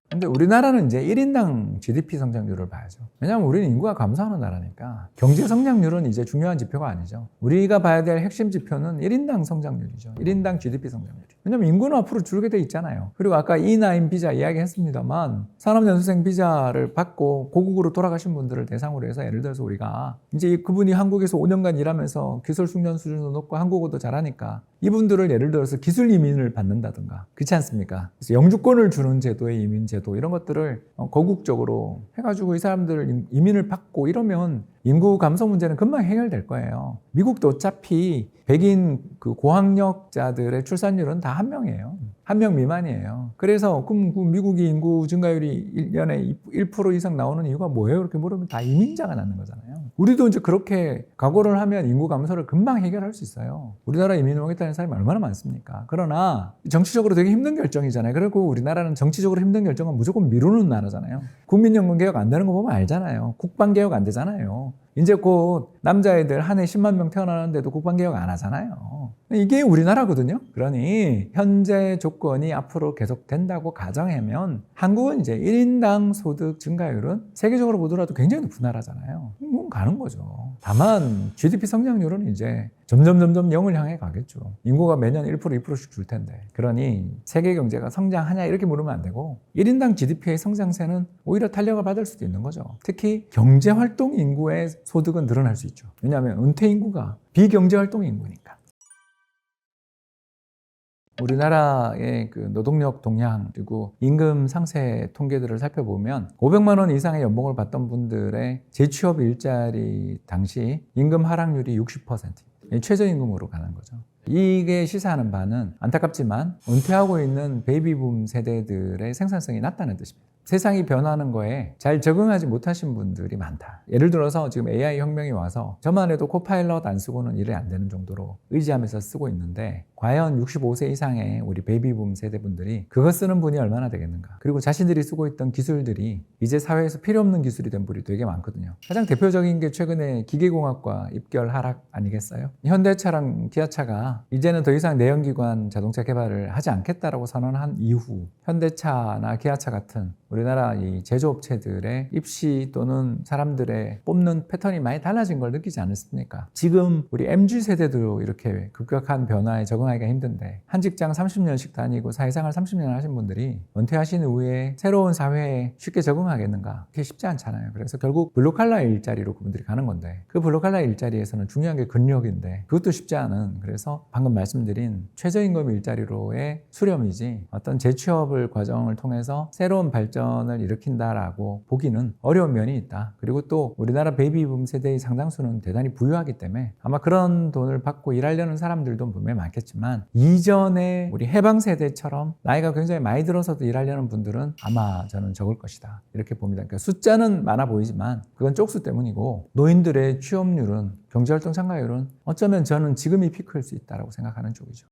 S1: 근데 우리나라는 이제 1인당 GDP 성장률을 봐야죠. 왜냐하면 우리는 인구가 감소하는 나라니까 경제 성장률은 이제 중요한 지표가 아니죠. 우리가 봐야 될 핵심 지표는 1인당 성장률이죠. 1인당 GDP 성장률. 왜냐하면 인구는 앞으로 줄게 돼 있잖아요. 그리고 아까 E9 비자 이야기했습니다만 산업연수생 비자를 받고 고국으로 돌아가신 분들을 대상으로 해서 예를 들어서 우리가 이제 그분이 한국에서 5년간 일하면서 기술 숙련 수준도 높고 한국어도 잘하니까 이분들을 예를 들어서 기술 이민을 받는다든가 그렇지 않습니까? 그래서 영주권을 주는 제도의 이민 제도 이런 것들을 거국적으로 해가지고 이 사람들 이민을 받고 이러면 인구 감소 문제는 금방 해결될 거예요. 미국도 어차피 백인 그 고학력자들의 출산율은 다 1명이에요. 1명 미만이에요. 그래서 그럼 그 미국이 인구 증가율이 1년에 1% 이상 나오는 이유가 뭐예요? 이렇게 물으면 다 이민자가 낳는 거잖아요. 우리도 이제 그렇게 각오를 하면 인구 감소를 금방 해결할 수 있어요. 우리나라 이민을 오겠다는 사람이 얼마나 많습니까? 그러나 정치적으로 되게 힘든 결정이잖아요. 그리고 우리나라는 정치적으로 힘든 결정은 무조건 미루는 나라잖아요. 국민연금 개혁 안 되는 거 보면 알잖아요. 국방 개혁 안 되잖아요. 이제 곧 남자애들 한 해 10만 명 태어나는데도 국방개혁 안 하잖아요. 이게 우리나라거든요. 그러니 현재 조건이 앞으로 계속된다고 가정하면 한국은 이제 1인당 소득 증가율은 세계적으로 보더라도 굉장히 높은 나라잖아요. 그건 가는 거죠. 다만 GDP 성장률은 이제 점점 0을 향해 가겠죠. 인구가 매년 1%, 2%씩 줄 텐데. 그러니 세계 경제가 성장하냐 이렇게 물으면 안 되고 1인당 GDP의 성장세는 오히려 탄력을 받을 수도 있는 거죠. 특히 경제활동 인구의 소득은 늘어날 수 있죠. 왜냐하면 은퇴 인구가 비경제활동 인구니까. 우리나라의 그 노동력 동향 그리고 임금 상세 통계들을 살펴보면 500만 원 이상의 연봉을 받던 분들의 재취업 일자리 당시 임금 하락률이 60%. 최저임금으로 가는 거죠. 이게 시사하는 바는 안타깝지만 은퇴하고 있는 베이비붐 세대들의 생산성이 낮다는 뜻입니다. 세상이 변하는 거에 잘 적응하지 못하신 분들이 많다. 예를 들어서 지금 AI 혁명이 와서 저만 해도 코파일럿 안 쓰고는 일이 안 되는 정도로 의지하면서 쓰고 있는데 과연 65세 이상의 우리 베이비붐 세대분들이 그거 쓰는 분이 얼마나 되겠는가. 그리고 자신들이 쓰고 있던 기술들이 이제 사회에서 필요 없는 기술이 된 분이 되게 많거든요. 가장 대표적인 게 최근에 기계공학과 입결 하락 아니겠어요? 현대차랑 기아차가 이제는 더 이상 내연기관 자동차 개발을 하지 않겠다라고 선언한 이후 현대차나 기아차 같은 우리나라 이 제조업체들의 입시 또는 사람들의 뽑는 패턴이 많이 달라진 걸 느끼지 않습니까? 지금 우리 MZ세대도 이렇게 급격한 변화에 적응하기가 힘든데 한 직장 30년씩 다니고 사회생활 30년 하신 분들이 은퇴하신 후에 새로운 사회에 쉽게 적응하겠는가? 그게 쉽지 않잖아요. 그래서 결국 블루칼라 일자리로 그분들이 가는 건데 그 블루칼라 일자리에서는 중요한 게 근력인데 그것도 쉽지 않은, 그래서 방금 말씀드린 최저임금 일자리로의 수렴이지 어떤 재취업을 과정을 통해서 새로운 발전 대전을 일으킨다라고 보기는 어려운 면이 있다. 그리고 또 우리나라 베이비붐 세대의 상당수는 대단히 부유하기 때문에 아마 그런 돈을 받고 일하려는 사람들도 분명히 많겠지만, 이전에 우리 해방 세대처럼 나이가 굉장히 많이 들어서도 일하려는 분들은 아마 저는 적을 것이다, 이렇게 봅니다. 그러니까 숫자는 많아 보이지만 그건 쪽수 때문이고, 노인들의 취업률은, 경제활동 참가율은 어쩌면 저는 지금이 피크일 수 있다고 생각하는 쪽이죠.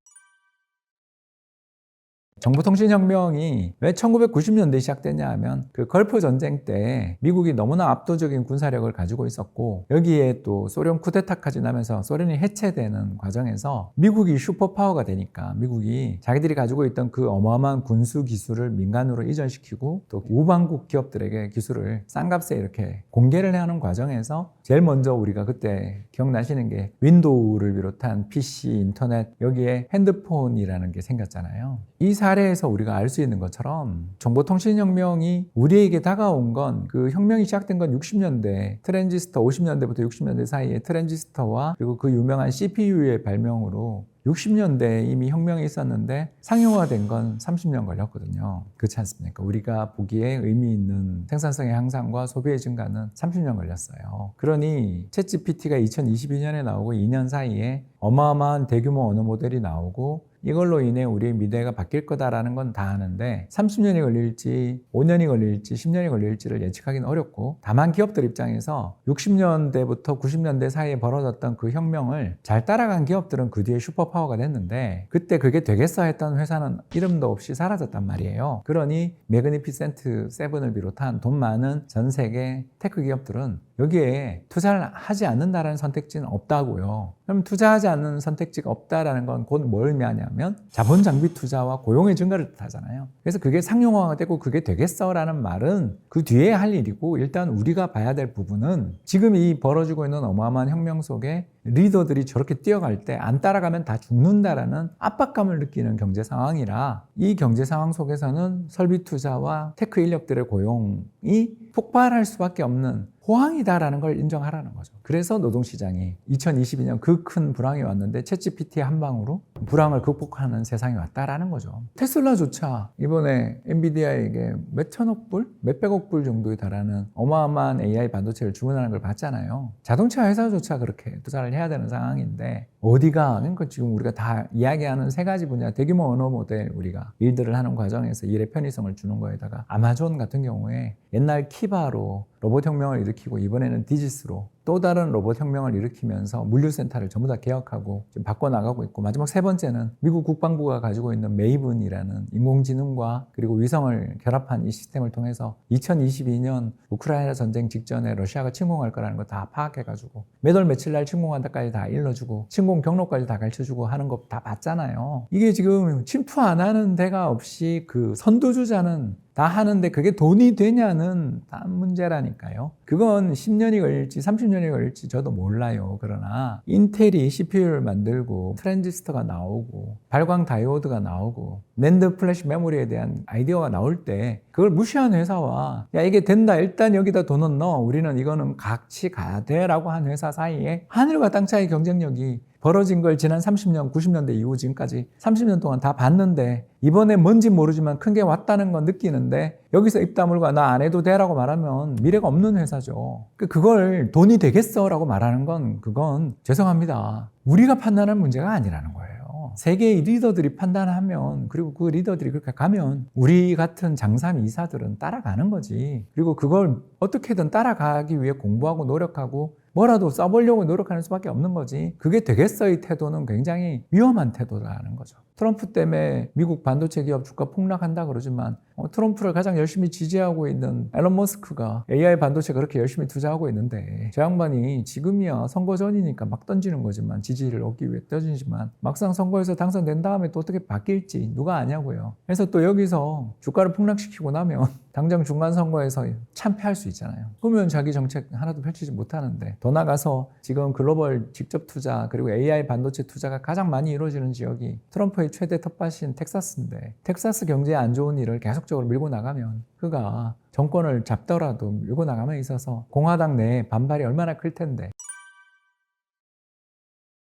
S1: 정보통신혁명이 왜 1990년대에 시작됐냐 하면, 그 걸프 전쟁 때 미국이 너무나 압도적인 군사력을 가지고 있었고, 여기에 또 소련 쿠데타까지 나면서 소련이 해체되는 과정에서 미국이 슈퍼파워가 되니까, 미국이 자기들이 가지고 있던 그 어마어마한 군수 기술을 민간으로 이전시키고, 또 우방국 기업들에게 기술을 싼 값에 이렇게 공개를 하는 과정에서 제일 먼저 우리가 그때 기억나시는 게 윈도우를 비롯한 PC, 인터넷, 여기에 핸드폰이라는 게 생겼잖아요. 이 사례에서 우리가 알 수 있는 것처럼 정보통신혁명이 우리에게 다가온 건, 그 혁명이 시작된 건 60년대, 트랜지스터 50년대부터 60년대 사이에 트랜지스터와 그리고 그 유명한 CPU의 발명으로 60년대에 이미 혁명이 있었는데 상용화된 건 30년 걸렸거든요. 그렇지 않습니까? 우리가 보기에 의미 있는 생산성의 향상과 소비의 증가는 30년 걸렸어요. 그러니 챗GPT가 2022년에 나오고 2년 사이에 어마어마한 대규모 언어 모델이 나오고, 이걸로 인해 우리의 미래가 바뀔 거다라는 건 다 아는데 30년이 걸릴지 5년이 걸릴지 10년이 걸릴지를 예측하기는 어렵고, 다만 기업들 입장에서 60년대부터 90년대 사이에 벌어졌던 그 혁명을 잘 따라간 기업들은 그 뒤에 슈퍼파워가 됐는데, 그때 그게 되겠어 했던 회사는 이름도 없이 사라졌단 말이에요. 그러니 매그니피센트 세븐을 비롯한 돈 많은 전 세계 테크 기업들은 여기에 투자를 하지 않는다라는 선택지는 없다고요. 그럼 투자하지 않는 선택지가 없다라는 건 곧 뭘 의미하냐면 자본 장비 투자와 고용의 증가를 뜻하잖아요. 그래서 그게 상용화가 되고 그게 되겠어라는 말은 그 뒤에 할 일이고, 일단 우리가 봐야 될 부분은 지금 이 벌어지고 있는 어마어마한 혁명 속에 리더들이 저렇게 뛰어갈 때 안 따라가면 다 죽는다라는 압박감을 느끼는 경제 상황이라, 이 경제 상황 속에서는 설비 투자와 테크 인력들의 고용이 폭발할 수밖에 없는 호황이다라는 걸 인정하라는 거죠. 그래서 노동시장이 2022년 그 큰 불황이 왔는데 챗GPT 한 방으로 불황을 극복하는 세상이 왔다라는 거죠. 테슬라조차 이번에 엔비디아에게 몇천억 불? 몇백억 불 정도에 달하는 어마어마한 AI 반도체를 주문하는 걸 봤잖아요. 자동차 회사조차 그렇게 투자를 해야 되는 상황인데, 어디가, 그러니까 지금 우리가 다 이야기하는 세 가지 분야, 대규모 언어 모델 우리가 일들을 하는 과정에서 일의 편의성을 주는 거에다가 아마존 같은 경우에 옛날 키바로 로봇 혁명을 일으키고, 이번에는 디지스로 또 다른 로봇 혁명을 일으키면서 물류센터를 전부 다 개혁하고 지금 바꿔나가고 있고, 마지막 세 번째는 미국 국방부가 가지고 있는 메이븐이라는 인공지능과 그리고 위성을 결합한 이 시스템을 통해서 2022년 우크라이나 전쟁 직전에 러시아가 침공할 거라는 거 다 파악해가지고 몇 월 며칠 날 침공한다까지 다 일러주고 침공 경로까지 다 가르쳐주고 하는 거 다 봤잖아요. 이게 지금 침투 안 하는 데가 없이 그 선두주자는 다 하는데 그게 돈이 되냐는 다 문제라니까요. 그건 10년이 걸릴지 30년이 걸릴지 저도 몰라요. 그러나 인텔이 CPU를 만들고 트랜지스터가 나오고 발광 다이오드가 나오고 낸드 플래시 메모리에 대한 아이디어가 나올 때 그걸 무시한 회사와, 야 이게 된다, 일단 여기다 돈은 넣어, 우리는 이거는 같이 가야 돼 라고 한 회사 사이에 하늘과 땅 차이 경쟁력이 벌어진 걸 지난 30년, 90년대 이후 지금까지 30년 동안 다 봤는데, 이번에 뭔지 모르지만 큰 게 왔다는 건 느끼는데 여기서 입 다물고 나 안 해도 돼라고 말하면 미래가 없는 회사죠. 그걸 돈이 되겠어 라고 말하는 건, 그건 죄송합니다, 우리가 판단할 문제가 아니라는 거예요. 세계의 리더들이 판단하면, 그리고 그 리더들이 그렇게 가면 우리 같은 장삼 이사들은 따라가는 거지. 그리고 그걸 어떻게든 따라가기 위해 공부하고 노력하고 뭐라도 써보려고 노력하는 수밖에 없는 거지. 그게 되겠어의 태도는 굉장히 위험한 태도라는 거죠. 트럼프 때문에 미국 반도체 기업 주가 폭락한다 그러지만 트럼프를 가장 열심히 지지하고 있는 앨런 머스크가 AI 반도체 그렇게 열심히 투자하고 있는데, 저 양반이 지금이야 선거 전이니까 막 던지는 거지만, 지지를 얻기 위해 던지지만 막상 선거에서 당선된 다음에 또 어떻게 바뀔지 누가 아냐고요. 그래서 또 여기서 주가를 폭락시키고 나면 당장 중간선거에서 참패할 수 있잖아요. 그러면 자기 정책 하나도 펼치지 못하는데, 더 나가서 지금 글로벌 직접 투자 그리고 AI 반도체 투자가 가장 많이 이루어지는 지역이 트럼프의 최대 텃밭인 텍사스인데, 텍사스 경제에 안 좋은 일을 계속적으로 밀고 나가면, 그가 정권을 잡더라도 밀고 나감에 있어서 공화당 내에 반발이 얼마나 클 텐데,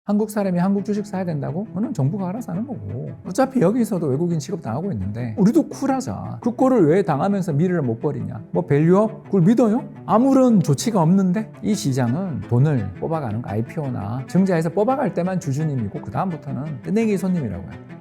S1: 한국 사람이 한국 주식 사야 된다고? 그건 정부가 알아서 하는 거고. 어차피 여기서도 외국인 취급 당하고 있는데 우리도 쿨하자. 그 꼴을 왜 당하면서 미래를 못 버리냐. 뭐 밸류업? 그걸 믿어요? 아무런 조치가 없는데 이 시장은 돈을 뽑아가는 거 IPO나 증자해서 뽑아갈 때만 주주님이고 그 다음부터는 끝내기 손님이라고요.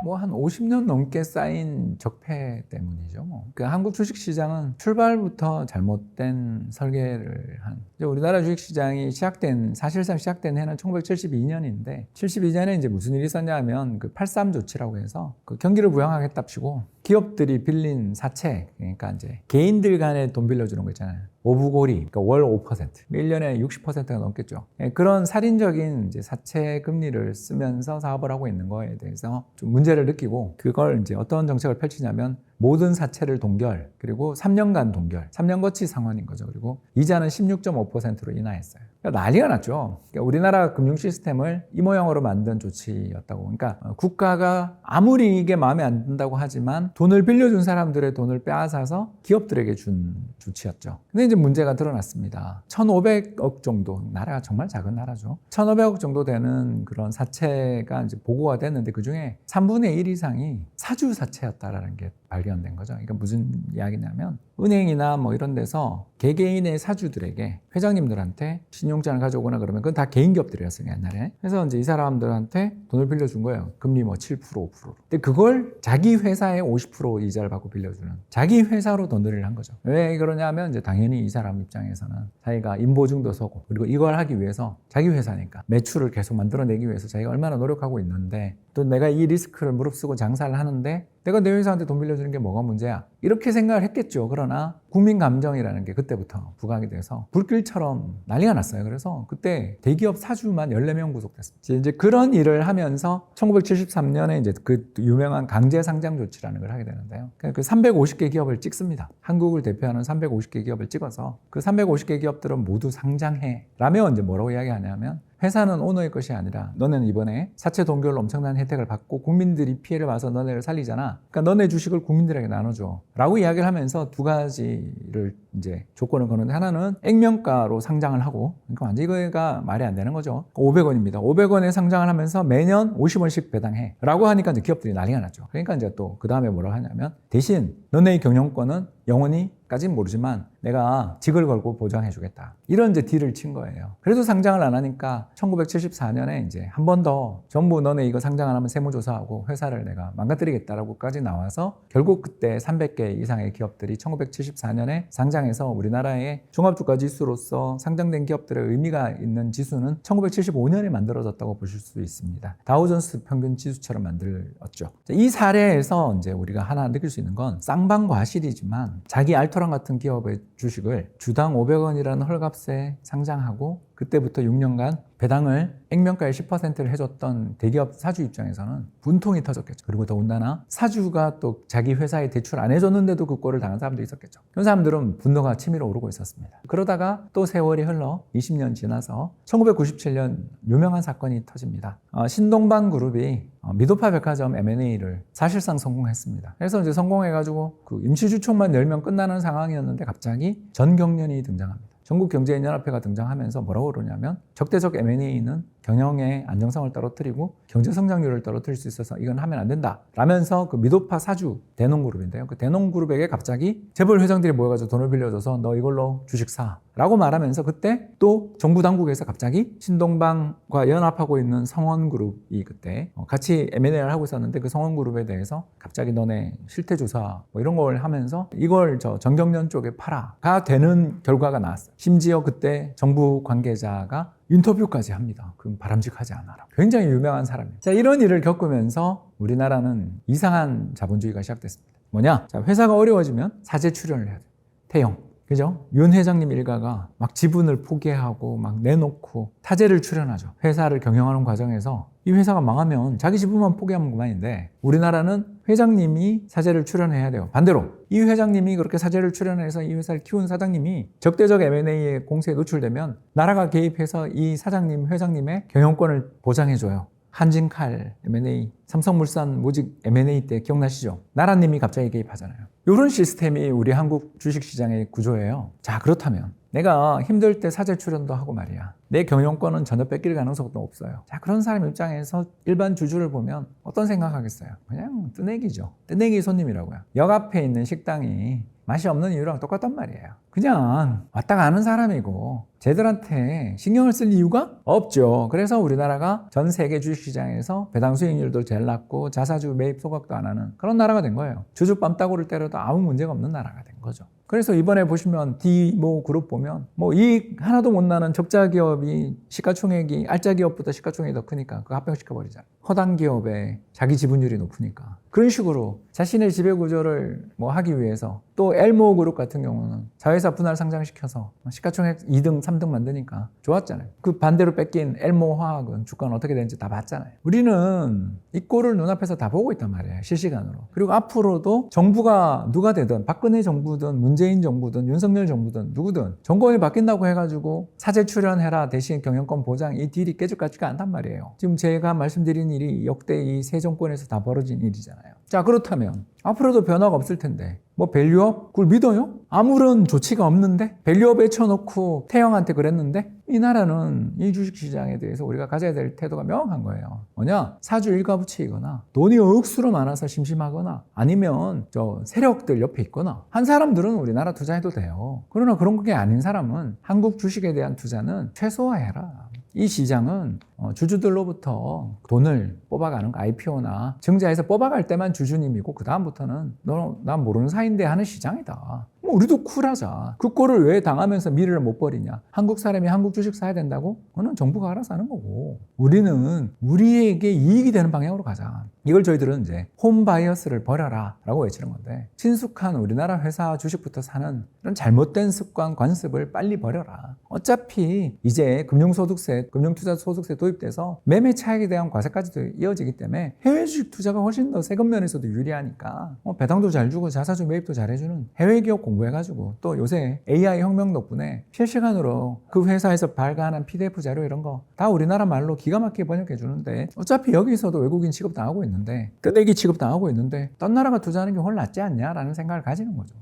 S1: 뭐 한 50년 넘게 쌓인 적폐 때문이죠. 그 한국 주식시장은 출발부터 잘못된 설계를 한. 우리나라 주식시장이 사실상 시작된 해는 1972년인데 72년에 이제 무슨 일이 있었냐 하면 그 83 조치라고 해서 그 경기를 부양하겠답시고 기업들이 빌린 사채, 그러니까 이제 개인들 간에 돈 빌려주는 거 있잖아요. 오부고리, 그러니까 월 5%, 1년에 60%가 넘겠죠. 그런 살인적인 이제 사채 금리를 쓰면서 사업을 하고 있는 거에 대해서 좀 문제를 느끼고 그걸 이제 어떤 정책을 펼치냐면 모든 사채를 동결, 그리고 3년간 동결, 3년 거치 상환인 거죠. 그리고 이자는 16.5%로 인하했어요. 그러니까 난리가 났죠. 그러니까 우리나라 금융 시스템을 이 모양으로 만든 조치였다고. 그러니까 국가가 아무리 이게 마음에 안 든다고 하지만 돈을 빌려준 사람들의 돈을 빼앗아서 기업들에게 준 조치였죠. 근데 이제 문제가 드러났습니다. 1,500억 정도, 나라가 정말 작은 나라죠. 1,500억 정도 되는 그런 사채가 이제 보고가 됐는데 그 중에 3분의 1 이상이 사주 사채였다라는 게 발견된 거죠. 그러니까 무슨 이야기냐면 은행이나 뭐 이런 데서 개개인의 사주들에게 회장님들한테 신용장을 가져오거나 그러면 그건 다 개인 기업들이었어요, 옛날에. 그래서 이제 이 사람들한테 돈을 빌려준 거예요. 금리 뭐 7%, 5%. 근데 그걸 자기 회사에 50% 이자를 받고 빌려주는 자기 회사로 돈들이를 한 거죠. 왜 그러냐면 이제 당연히 이 사람 입장에서는 자기가 인보증도 서고 그리고 이걸 하기 위해서 자기 회사니까 매출을 계속 만들어내기 위해서 자기가 얼마나 노력하고 있는데 또 내가 이 리스크를 무릅쓰고 장사를 하는데 내가 내 회사한테 돈 빌려주는 게 뭐가 문제야? 이렇게 생각을 했겠죠. 그러나 국민 감정이라는 게 그때부터 부각이 돼서 불길처럼 난리가 났어요. 그래서 그때 대기업 사주만 14명 구속됐습니다. 이제 그런 일을 하면서 1973년에 이제 그 유명한 강제 상장 조치라는 걸 하게 되는데요. 그 350개 기업을 찍습니다. 한국을 대표하는 350개 기업을 찍어서 그 350개 기업들은 모두 상장해. 라며 이제 뭐라고 이야기하냐면 회사는 오너의 것이 아니라 너네는 이번에 사채 동결로 엄청난 혜택을 받고 국민들이 피해를 봐서 너네를 살리잖아. 그러니까 너네 주식을 국민들에게 나눠줘. 라고 이야기를 하면서 두 가지를 이제 조건을 거는데 하나는 액면가로 상장을 하고 그러니까 완전 이거가 말이 안 되는 거죠. 500원입니다. 500원에 상장을 하면서 매년 50원씩 배당해. 라고 하니까 이제 기업들이 난리가 났죠. 그러니까 이제 또 그 다음에 뭐라고 하냐면 대신 너네의 경영권은 영원히까지는 모르지만 내가 직을 걸고 보장해 주겠다. 이런 이제 딜을 친 거예요. 그래도 상장을 안 하니까 1974년에 이제 한 번 더 전부 너네 이거 상장 안 하면 세무조사하고 회사를 내가 망가뜨리겠다라고까지 나와서 결국 그때 300개 이상의 기업들이 1974년에 상장해서 우리나라의 종합주가 지수로서 상장된 기업들의 의미가 있는 지수는 1975년에 만들어졌다고 보실 수 있습니다. 다우존스 평균 지수처럼 만들었죠. 이 사례에서 이제 우리가 하나 느낄 수 있는 건 쌍방과실이지만 자기 알토란 같은 기업의 주식을 주당 500원이라는 헐값에 상장하고 그때부터 6년간 배당을 액면가의 10%를 해줬던 대기업 사주 입장에서는 분통이 터졌겠죠. 그리고 더군다나 사주가 또 자기 회사에 대출 안 해줬는데도 그 꼴을 당한 사람도 있었겠죠. 그런 사람들은 분노가 치밀어 오르고 있었습니다. 그러다가 또 세월이 흘러 20년 지나서 1997년 유명한 사건이 터집니다. 신동방 그룹이 미도파 백화점 M&A를 사실상 성공했습니다. 그래서 이제 성공해가지고 그 임시주총만 열면 끝나는 상황이었는데 갑자기 전경련이 등장합니다. 전국경제인연합회가 등장하면서 뭐라고 그러냐면 적대적 M&A는 경영의 안정성을 떨어뜨리고 경제 성장률을 떨어뜨릴 수 있어서 이건 하면 안 된다 라면서 그 미도파 사주 대농그룹인데요. 그 대농그룹에게 갑자기 재벌 회장들이 모여가지고 돈을 빌려줘서 너 이걸로 주식 사 라고 말하면서 그때 또 정부 당국에서 갑자기 신동방과 연합하고 있는 성원그룹이 그때 같이 M&A를 하고 있었는데 그 성원그룹에 대해서 갑자기 너네 실태조사 뭐 이런 걸 하면서 이걸 저 전경련 쪽에 팔아가 되는 결과가 나왔어요. 심지어 그때 정부 관계자가 인터뷰까지 합니다. 그럼 바람직하지 않아라. 굉장히 유명한 사람이에요. 자, 이런 일을 겪으면서 우리나라는 이상한 자본주의가 시작됐습니다. 뭐냐? 자, 회사가 어려워지면 사재 출연을 해야 돼요. 태형. 그죠? 윤 회장님 일가가 막 지분을 포기하고 막 내놓고 사재를 출연하죠. 회사를 경영하는 과정에서 이 회사가 망하면 자기 지분만 포기하면 그만인데 우리나라는 회장님이 사재를 출연해야 돼요. 반대로 이 회장님이 그렇게 사재를 출연해서 이 회사를 키운 사장님이 적대적 M&A의 공세에 노출되면 나라가 개입해서 이 사장님, 회장님의 경영권을 보장해줘요. 한진칼 M&A, 삼성물산 모직 M&A 때 기억나시죠? 나라님이 갑자기 개입하잖아요. 이런 시스템이 우리 한국 주식시장의 구조예요. 자, 그렇다면 내가 힘들 때 사제 출연도 하고 말이야. 내 경영권은 전혀 뺏길 가능성도 없어요. 자, 그런 사람 입장에서 일반 주주를 보면 어떤 생각하겠어요? 그냥 뜨내기죠. 뜨내기 손님이라고요. 역 앞에 있는 식당이 맛이 없는 이유랑 똑같단 말이에요. 그냥 왔다 가는 사람이고 쟤들한테 신경을 쓸 이유가 없죠. 그래서 우리나라가 전 세계 주식시장에서 배당 수익률도 제일 낮고 자사주 매입 소각도 안 하는 그런 나라가 된 거예요. 주주 뺨따구를 때려도 아무 문제가 없는 나라가 된 거죠. 그래서 이번에 보시면 디모 그룹 보면 뭐 이익 하나도 못 나는 적자 기업이 시가총액이 알짜 기업보다 시가총액이 더 크니까 그거 합병시켜버리잖아요. 허당 기업의 자기 지분율이 높으니까. 그런 식으로 자신의 지배구조를 뭐 하기 위해서 또 엘모 그룹 같은 경우는 자회사 분할 상장시켜서 시가총액 2등, 3등 만드니까 좋았잖아요. 그 반대로 뺏긴 엘모 화학은 주가는 어떻게 되는지 다 봤잖아요. 우리는 이 꼴을 눈앞에서 다 보고 있단 말이에요. 실시간으로. 그리고 앞으로도 정부가 누가 되든 박근혜 정부든 문재인 정부든 윤석열 정부든 누구든 정권이 바뀐다고 해가지고 사제 출연해라 대신 경영권 보장 이 딜이 깨질 것 같지가 않단 말이에요. 지금 제가 말씀드린 일이 역대 이 세 정권에서 다 벌어진 일이잖아요. 자, 그렇다면 앞으로도 변화가 없을 텐데 뭐 밸류업? 그걸 믿어요? 아무런 조치가 없는데 밸류업에 쳐놓고 태영한테 그랬는데 이 나라는 이 주식시장에 대해서 우리가 가져야 될 태도가 명확한 거예요. 뭐냐? 사주 일가부치이거나 돈이 억수로 많아서 심심하거나 아니면 저 세력들 옆에 있거나 한 사람들은 우리나라 투자해도 돼요. 그러나 그런 게 아닌 사람은 한국 주식에 대한 투자는 최소화해라. 이 시장은 주주들로부터 돈을 뽑아가는 거, IPO나 증자해서 뽑아갈 때만 주주님이고 그 다음부터는 너 난 모르는 사이인데 하는 시장이다. 뭐 우리도 쿨하자. 그 꼴을 왜 당하면서 미래를 못 버리냐. 한국 사람이 한국 주식 사야 된다고? 그거는 정부가 알아서 하는 거고 우리는 우리에게 이익이 되는 방향으로 가자. 이걸 저희들은 이제 홈바이어스를 버려라 라고 외치는 건데 친숙한 우리나라 회사 주식부터 사는 이런 잘못된 습관, 관습을 빨리 버려라. 어차피 이제 금융소득세, 금융투자소득세 도입돼서 매매 차익에 대한 과세까지도 이어지기 때문에 해외 주식 투자가 훨씬 더 세금 면에서도 유리하니까 배당도 잘 주고 자사주 매입도 잘 해주는 해외 기업 공부해가지고 또 요새 AI 혁명 덕분에 실시간으로 그 회사에서 발간한 PDF 자료 이런 거 다 우리나라 말로 기가 막히게 번역해 주는데 어차피 여기서도 외국인 취급당하고 있는데 뜨내기 취급당하고 있는데 딴 나라가 투자하는 게 훨씬 낫지 않냐라는 생각을 가지는 거죠.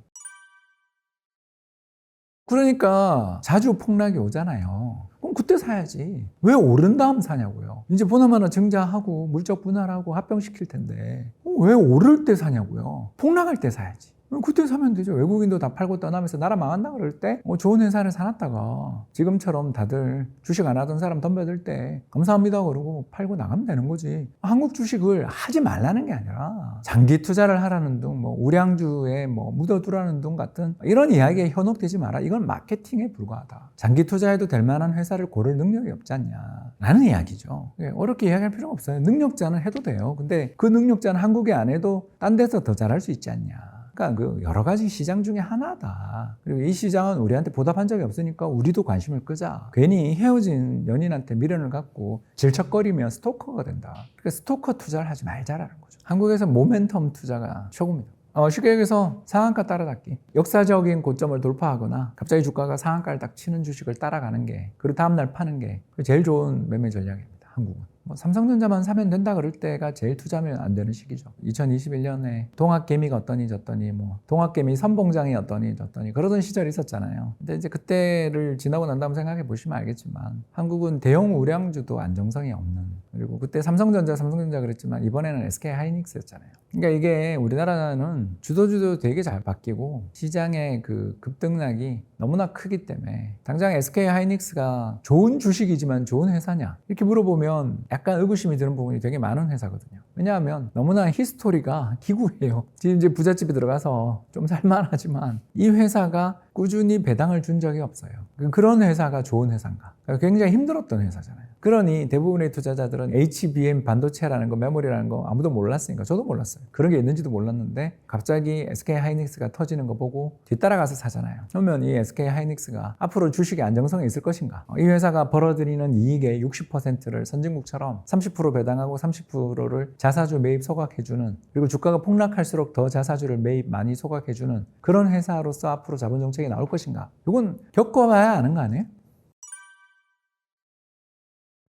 S1: 그러니까 자주 폭락이 오잖아요. 그럼 그때 사야지. 왜 오른 다음 사냐고요. 이제 보나마나 증자하고 물적 분할하고 합병시킬 텐데 왜 오를 때 사냐고요. 폭락할 때 사야지. 그때 사면 되죠. 외국인도 다 팔고 떠나면서 나라 망한다 그럴 때 좋은 회사를 사놨다가 지금처럼 다들 주식 안 하던 사람 덤벼들 때 감사합니다 그러고 팔고 나가면 되는 거지. 한국 주식을 하지 말라는 게 아니라 장기 투자를 하라는 둥, 뭐 우량주에 뭐 묻어두라는 둥 같은 이런 이야기에 현혹되지 마라. 이건 마케팅에 불과하다. 장기 투자해도 될 만한 회사를 고를 능력이 없지 않냐 라는 이야기죠. 어렵게 이야기할 필요가 없어요. 능력자는 해도 돼요. 근데 그 능력자는 한국에 안 해도 딴 데서 더 잘할 수 있지 않냐. 그러니까 그 여러 가지 시장 중에 하나다. 그리고 이 시장은 우리한테 보답한 적이 없으니까 우리도 관심을 끄자. 괜히 헤어진 연인한테 미련을 갖고 질척거리면 스토커가 된다. 그러니까 스토커 투자를 하지 말자라는 거죠. 한국에서 모멘텀 투자가 최고입니다. 쉽게 얘기해서 상한가 따라잡기. 역사적인 고점을 돌파하거나 갑자기 주가가 상한가를 딱 치는 주식을 따라가는 게 그리고 다음날 파는 게 제일 좋은 매매 전략입니다. 한국은. 삼성전자만 사면 된다 그럴 때가 제일 투자하면 안 되는 시기죠. 2021년에 동학개미가 어떠니 저떠니 동학개미 선봉장이 어떠니 저떠니 그러던 시절이 있었잖아요. 근데 이제 그때를 지나고 난 다음 생각해 보시면 알겠지만 한국은 대형 우량주도 안정성이 없는 그리고 그때 삼성전자 그랬지만 이번에는 SK하이닉스였잖아요. 그러니까 이게 우리나라는 주도주도 되게 잘 바뀌고 시장의 그 급등락이 너무나 크기 때문에 당장 SK하이닉스가 좋은 주식이지만 좋은 회사냐 이렇게 물어보면 약간 의구심이 드는 부분이 되게 많은 회사거든요. 왜냐하면 너무나 히스토리가 기구예요. 지금 이제 부잣집에 들어가서 좀 살만하지만 이 회사가 꾸준히 배당을 준 적이 없어요. 그런 회사가 좋은 회사인가? 굉장히 힘들었던 회사잖아요. 그러니 대부분의 투자자들은 HBM 반도체라는 거, 메모리라는 거 아무도 몰랐으니까 저도 몰랐어요. 그런 게 있는지도 몰랐는데 갑자기 SK하이닉스가 터지는 거 보고 뒤따라가서 사잖아요. 그러면 이 SK하이닉스가 앞으로 주식의 안정성이 있을 것인가? 이 회사가 벌어들이는 이익의 60%를 선진국처럼 30% 배당하고 30%를 자사주 매입 소각해주는 그리고 주가가 폭락할수록 더 자사주를 매입 많이 소각해주는 그런 회사로서 앞으로 자본 정책이 나올 것인가? 이건 겪어봐야 아는 거 아니에요?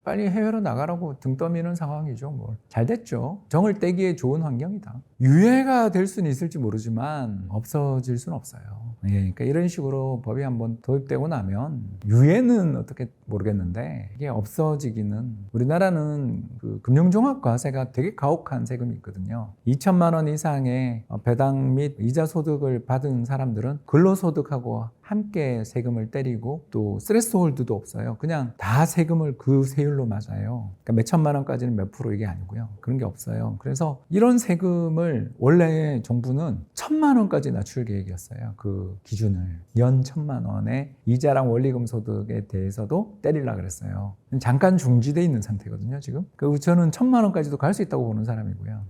S1: 빨리 해외로 나가라고 등 떠미는 상황이죠. 잘 됐죠. 정을 떼기에 좋은 환경이다. 유해가 될 수는 있을지 모르지만 없어질 수는 없어요. 예, 그러니까 이런 식으로 법이 한번 도입되고 나면 유예는 어떻게 모르겠는데 이게 없어지기는 우리나라는 그 금융종합과세가 되게 가혹한 세금이 있거든요. 2천만 원 이상의 배당 및 이자 소득을 받은 사람들은 근로소득하고 함께 세금을 때리고 또 스레스홀드도 없어요. 그냥 다 세금을 그 세율로 맞아요. 그러니까 몇 천만 원까지는 몇 프로 이게 아니고요. 그런 게 없어요. 그래서 이런 세금을 원래 정부는 1,000만 원까지 낮출 계획이었어요. 그 기준을. 연 1,000만 원의 이자랑 원리금 소득에 대해서도 때리려고 그랬어요. 잠깐 중지돼 있는 상태거든요, 지금. 저는 1,000만 원까지도 갈 수 있다고 보는 사람이고요.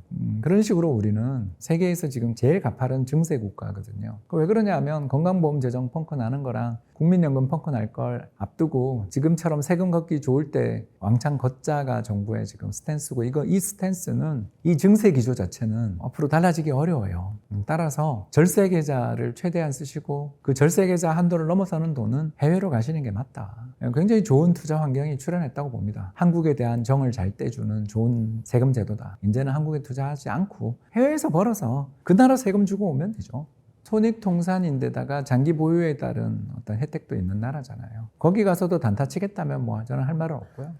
S1: 그런 식으로 우리는 세계에서 지금 제일 가파른 증세 국가거든요. 왜 그러냐 하면 건강보험 재정 펑크 나는 거랑 국민연금 펑크 날 걸 앞두고 지금처럼 세금 걷기 좋을 때 왕창 걷자가 정부의 지금 스탠스고 이 스탠스는 이 증세 기조 자체는 앞으로 달라지기 어려워요. 따라서 절세 계좌를 최대한 쓰시고 그 절세 계좌 한도를 넘어서는 돈은 해외로 가시는 게 맞다. 굉장히 좋은 투자 환경이 출현했다고 봅니다. 한국에 대한 정을 잘 떼주는 좋은 세금 제도다. 이제는 한국에 투자하지 않고 해외에서 벌어서 그 나라 세금 주고 오면 되죠. 손익통산인데다가 장기 보유에 따른 어떤 혜택도 있는 나라잖아요. 거기 가서도 단타 치겠다면 뭐 저는 할 말은 없고요.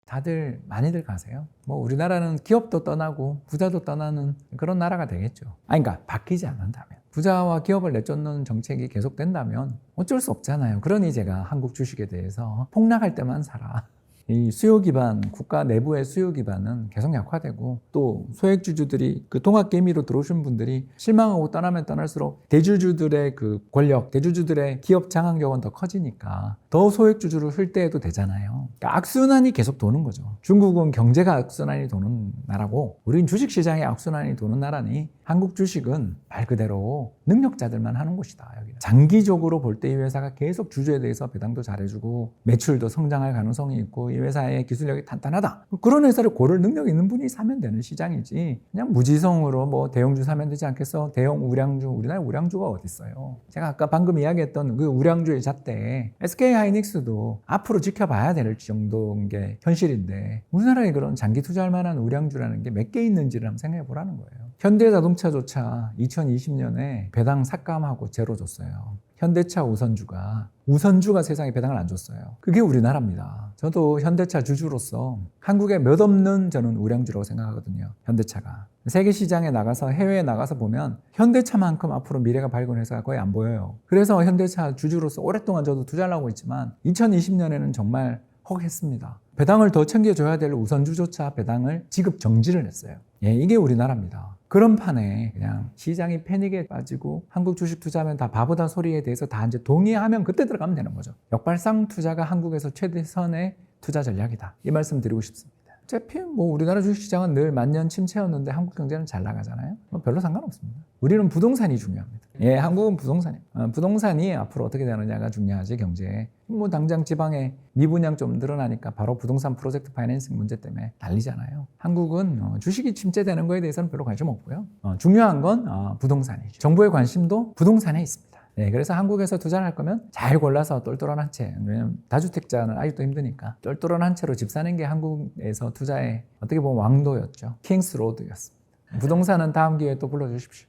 S1: 다들 많이들 가세요. 뭐 우리나라는 기업도 떠나고 부자도 떠나는 그런 나라가 되겠죠. 그러니까 바뀌지 않는다면. 부자와 기업을 내쫓는 정책이 계속된다면 어쩔 수 없잖아요. 그러니 제가 한국 주식에 대해서 폭락할 때만 사라. 이 수요 기반, 국가 내부의 수요 기반은 계속 약화되고 또 소액주주들이 그 통합개미로 들어오신 분들이 실망하고 떠나면 떠날수록 대주주들의 그 권력, 대주주들의 기업 장악력은 더 커지니까 더 소액주주를 흘 때에도 되잖아요. 그러니까 악순환이 계속 도는 거죠. 중국은 경제가 악순환이 도는 나라고 우린 주식시장에 악순환이 도는 나라니 한국 주식은 말 그대로 능력자들만 하는 곳이다. 여기는. 장기적으로 볼 때 이 회사가 계속 주주에 대해서 배당도 잘해주고 매출도 성장할 가능성이 있고 이 회사의 기술력이 탄탄하다. 그런 회사를 고를 능력 있는 분이 사면 되는 시장이지 그냥 무지성으로 뭐 대형주 사면 되지 않겠어? 대형 우량주, 우리나라 우량주가 어디 있어요? 제가 아까 방금 이야기했던 그 우량주의 잣대 SK하이닉스도 앞으로 지켜봐야 될 정도인 게 현실인데 우리나라에 그런 장기 투자할 만한 우량주라는 게 몇 개 있는지를 한번 생각해 보라는 거예요. 현대자동차조차 2020년에 배당 삭감하고 제로 줬어요. 현대차 우선주가 세상에 배당을 안 줬어요. 그게 우리나라입니다. 저도 현대차 주주로서 한국에 몇 없는 저는 우량주라고 생각하거든요. 현대차가. 세계 시장에 나가서 해외에 나가서 보면 현대차만큼 앞으로 미래가 밝은 회사가 거의 안 보여요. 그래서 현대차 주주로서 오랫동안 저도 투자를 하고 있지만 2020년에는 정말 혹했습니다. 배당을 더 챙겨줘야 될 우선주조차 배당을 지급 정지를 했어요. 예, 이게 우리나라입니다. 그런 판에 그냥 시장이 패닉에 빠지고 한국 주식 투자하면 다 바보다 소리에 대해서 다 이제 동의하면 그때 들어가면 되는 거죠. 역발상 투자가 한국에서 최대선의 투자 전략이다. 이 말씀 드리고 싶습니다. 어차피 뭐 우리나라 주식시장은 늘 만년 침체였는데 한국 경제는 잘 나가잖아요. 뭐 별로 상관없습니다. 우리는 부동산이 중요합니다. 예, 한국은 부동산이에요. 부동산이 앞으로 어떻게 되느냐가 중요하지 경제에. 뭐 당장 지방에 미분양 좀 늘어나니까 바로 부동산 프로젝트 파이낸싱 문제 때문에 난리잖아요. 한국은 주식이 침체되는 거에 대해서는 별로 관심 없고요. 중요한 건 부동산이죠. 정부의 관심도 부동산에 있습니다. 네, 그래서 한국에서 투자를 할 거면 잘 골라서 똘똘한 한 채. 왜냐면 다주택자는 아직도 힘드니까 똘똘한 한 채로 집 사는 게 한국에서 투자의 어떻게 보면 왕도였죠. 킹스 로드였습니다. 부동산은 다음 기회에 또 불러주십시오.